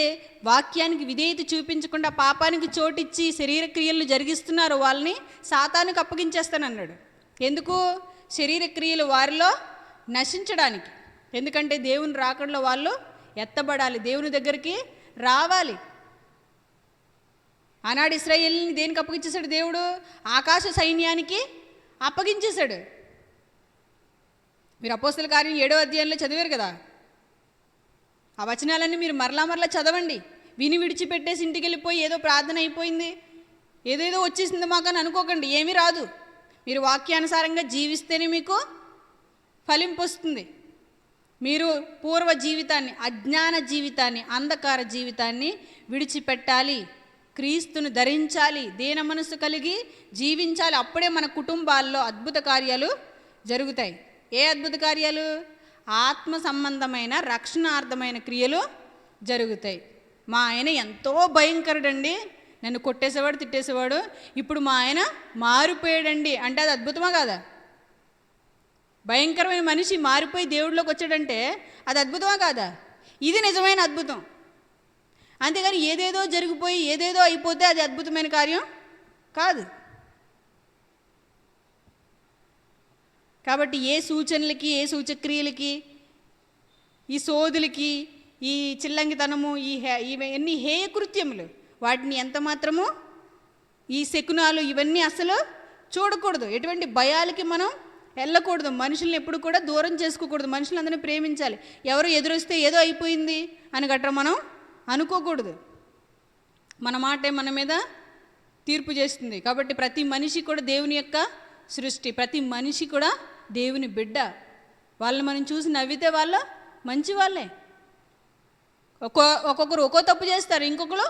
వాక్యానికి విధేయత చూపించకుండా పాపానికి చోటిచ్చి శరీర క్రియలను జరిగిస్తున్నారో వాళ్ళని సాతానికి అప్పగించేస్తానన్నాడు. ఎందుకు? శరీర క్రియలు వారిలో నశించడానికి. ఎందుకంటే దేవుని రాకడలో వాళ్ళు ఎత్తబడాలి, దేవుని దగ్గరికి రావాలి. ఆనాడు ఇశ్రాయేలుని దేనికి అప్పగించేశాడు దేవుడు? ఆకాశ సైన్యానికి అప్పగించేశాడు. మీరు అపోస్తల కార్యం 7వ అధ్యాయంలో చదివారు కదా. ఆ వచనాలన్నీ మీరు మరలా చదవండి. విని విడిచిపెట్టేసి ఇంటికి వెళ్ళిపోయి ఏదో ప్రార్థన అయిపోయింది, ఏదేదో వచ్చేసింది మాకు అని అనుకోకండి. ఏమీ రాదు. మీరు వాక్యానుసారంగా జీవిస్తేనే మీకు ఫలింపు వస్తుంది. మీరు పూర్వ జీవితాన్ని, అజ్ఞాన జీవితాన్ని, అంధకార జీవితాన్ని విడిచిపెట్టాలి. క్రీస్తును ధరించాలి. దీన మనసు కలిగి జీవించాలి. అప్పుడే మన కుటుంబాల్లో అద్భుత కార్యాలు జరుగుతాయి. ఏ అద్భుత కార్యాలు? ఆత్మ సంబంధమైన రక్షణార్థమైన క్రియలు జరుగుతాయి. మా ఆయన ఎంతో భయంకరుడండి, నన్ను కొట్టేసేవాడు, తిట్టేసేవాడు. ఇప్పుడు మా ఆయన మారిపోయాడండి అంటే అది అద్భుతమా కాదా? భయంకరమైన మనిషి మారిపోయి దేవుడిలోకి వచ్చాడంటే అది అద్భుతమా కాదా? ఇది నిజమైన అద్భుతం. అంతేగాని ఏదేదో జరిగిపోయి ఏదేదో అయిపోతే అది అద్భుతమైన కార్యం కాదు. కాబట్టి ఏ సూచనలకి, ఏ సూచక్రియలకి, ఈ సోదులకి, ఈ చిల్లంగితనము, ఇవన్నీ హేయ కృత్యములు, వాటిని ఎంత మాత్రము, ఈ శకునాలు ఇవన్నీ అసలు చూడకూడదు. ఎటువంటి భయాలకి మనం వెళ్ళకూడదు. మనుషుల్ని ఎప్పుడు కూడా దూరం చేసుకోకూడదు. మనుషులందరినీ ప్రేమించాలి. ఎవరు ఎదురొస్తే ఏదో అయిపోయింది అని గట్రా మనం అనుకోకూడదు. మన మాటే మన మీద తీర్పు చేస్తుంది. కాబట్టి ప్రతి మనిషి కూడా దేవుని యొక్క సృష్టి, ప్రతి మనిషి కూడా దేవుని బిడ్డ. వాళ్ళని మనం చూసి నవ్వితే వాళ్ళ మంచి వాళ్ళే. ఒక్కొక్కరు ఒక్కో తప్పు చేస్తారు, ఇంకొకరు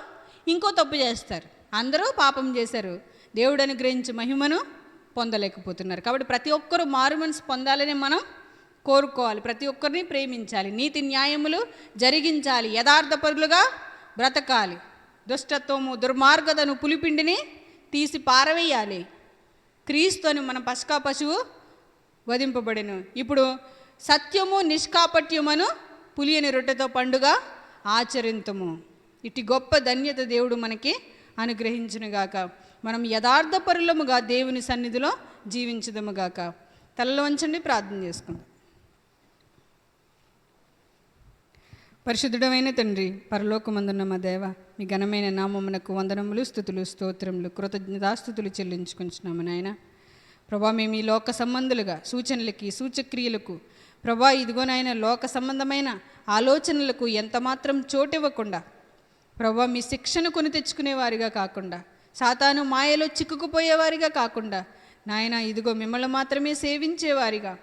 ఇంకో తప్పు చేస్తారు. అందరూ పాపం చేశారు, దేవుడు అనుగ్రహించి మహిమను పొందలేకపోతున్నారు. కాబట్టి ప్రతి ఒక్కరూ మారు మనసు పొందాలని మనం కోరుకోవాలి. ప్రతి ఒక్కరిని ప్రేమించాలి, నీతి న్యాయములు జరిగించాలి, యథార్థపరులుగా బ్రతకాలి. దుష్టత్వము, దుర్మార్గతను, పులిపిండిని తీసి పారవేయాలి. క్రీస్తుని మన పస్కా పశువు వధింపబడెను. ఇప్పుడు సత్యము నిష్కాపట్యమును పులియని రొట్టెతో పండుగ ఆచరింతుము. ఇటు గొప్ప ధన్యత దేవుడు మనకి అనుగ్రహించునుగాక. మనం యథార్థపరులముగా దేవుని సన్నిధిలో జీవించుదముగాక. తలలో వంచండి, ప్రార్థన చేసుకుందాం. పరిశుద్ధుడమైన తండ్రి, పరలోకమందున్న మా దేవ, మీ ఘనమైన నామమునకు వందనములు, స్తుతులు, స్తోత్రములు, కృతజ్ఞతాస్తుతులు చెల్లించుకుంటున్నాము నాయన. ప్రభా, మేము ఈ లోక సంబంధులుగా సూచనలకి, సూచక్రియలకు, ప్రభా ఇదిగోనైనా లోక సంబంధమైన ఆలోచనలకు ఎంతమాత్రం చోటివ్వకుండా, ప్రభా మీ శిక్షను కొని తెచ్చుకునేవారిగా కాకుండా సాతాను మాయలో చిక్కుకుపోయేవారిగా కాకుండా నాయన ఇదిగో మిమ్మల్ని మాత్రమే సేవించేవారిగా,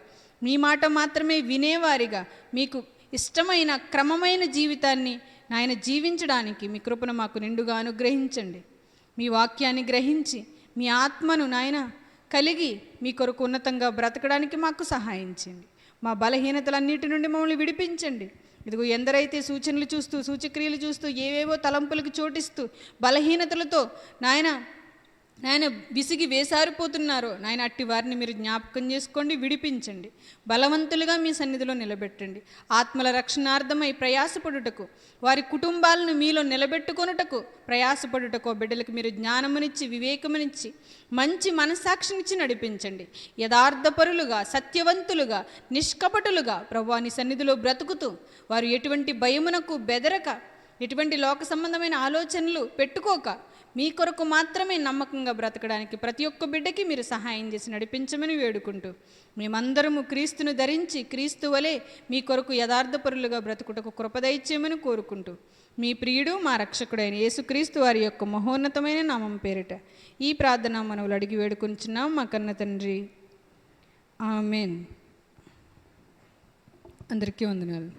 మీ మాట మాత్రమే వినేవారిగా, మీకు ఇష్టమైన క్రమమైన జీవితాన్ని నాయన జీవించడానికి మీ కృపను మాకు నిండుగా అనుగ్రహించండి. మీ వాక్యాన్ని గ్రహించి మీ ఆత్మను నాయన కలిగి మీ కొరకు ఉన్నతంగా బ్రతకడానికి మాకు సహాయం చేయండి. మా బలహీనతలన్నిటి నుండి మమ్మల్ని విడిపించండి. ఇదిగో ఎందరైతే సూచనలు చూస్తూ సూచక్రియలు చూస్తూ ఏవేవో తలంపులకు చోటిస్తూ బలహీనతలతో నాయన విసిగి వేసారిపోతున్నారో నాయన అట్టి వారిని మీరు జ్ఞాపకం చేసుకోండి, విడిపించండి, బలవంతులుగా మీ సన్నిధిలో నిలబెట్టండి. ఆత్మల రక్షణార్థమై ప్రయాసపడుటకు, వారి కుటుంబాలను మీలో నిలబెట్టుకొనుటకు ప్రయాసపడుటకు బిడ్డలకు మీరు జ్ఞానమునిచ్చి వివేకమునిచ్చి మంచి మనస్సాక్షినిచ్చి నడిపించండి. యథార్థపరులుగా, సత్యవంతులుగా, నిష్కపటులుగా ప్రభువా నీ సన్నిధిలో బ్రతుకుతూ వారు ఎటువంటి భయమునకు బెదరక, ఎటువంటి లోక సంబంధమైన ఆలోచనలు పెట్టుకోక మీ కొరకు మాత్రమే నమ్మకంగా బ్రతకడానికి ప్రతి ఒక్క బిడ్డకి మీరు సహాయం చేసి నడిపించమని వేడుకుంటూ, మేమందరము క్రీస్తును ధరించి క్రీస్తు వలె మీ కొరకు యథార్థపరులుగా బ్రతుకుటకు కృపదయిచ్చేయమని కోరుకుంటూ, మీ ప్రియుడు మా రక్షకుడైన యేసుక్రీస్తు వారి యొక్క మహోన్నతమైన నామం పేరిట ఈ ప్రార్థన మనవులు అడిగి వేడుకుంటున్నాం మా కన్న తండ్రి. ఆమెన్. అందరికీ వందనాలు.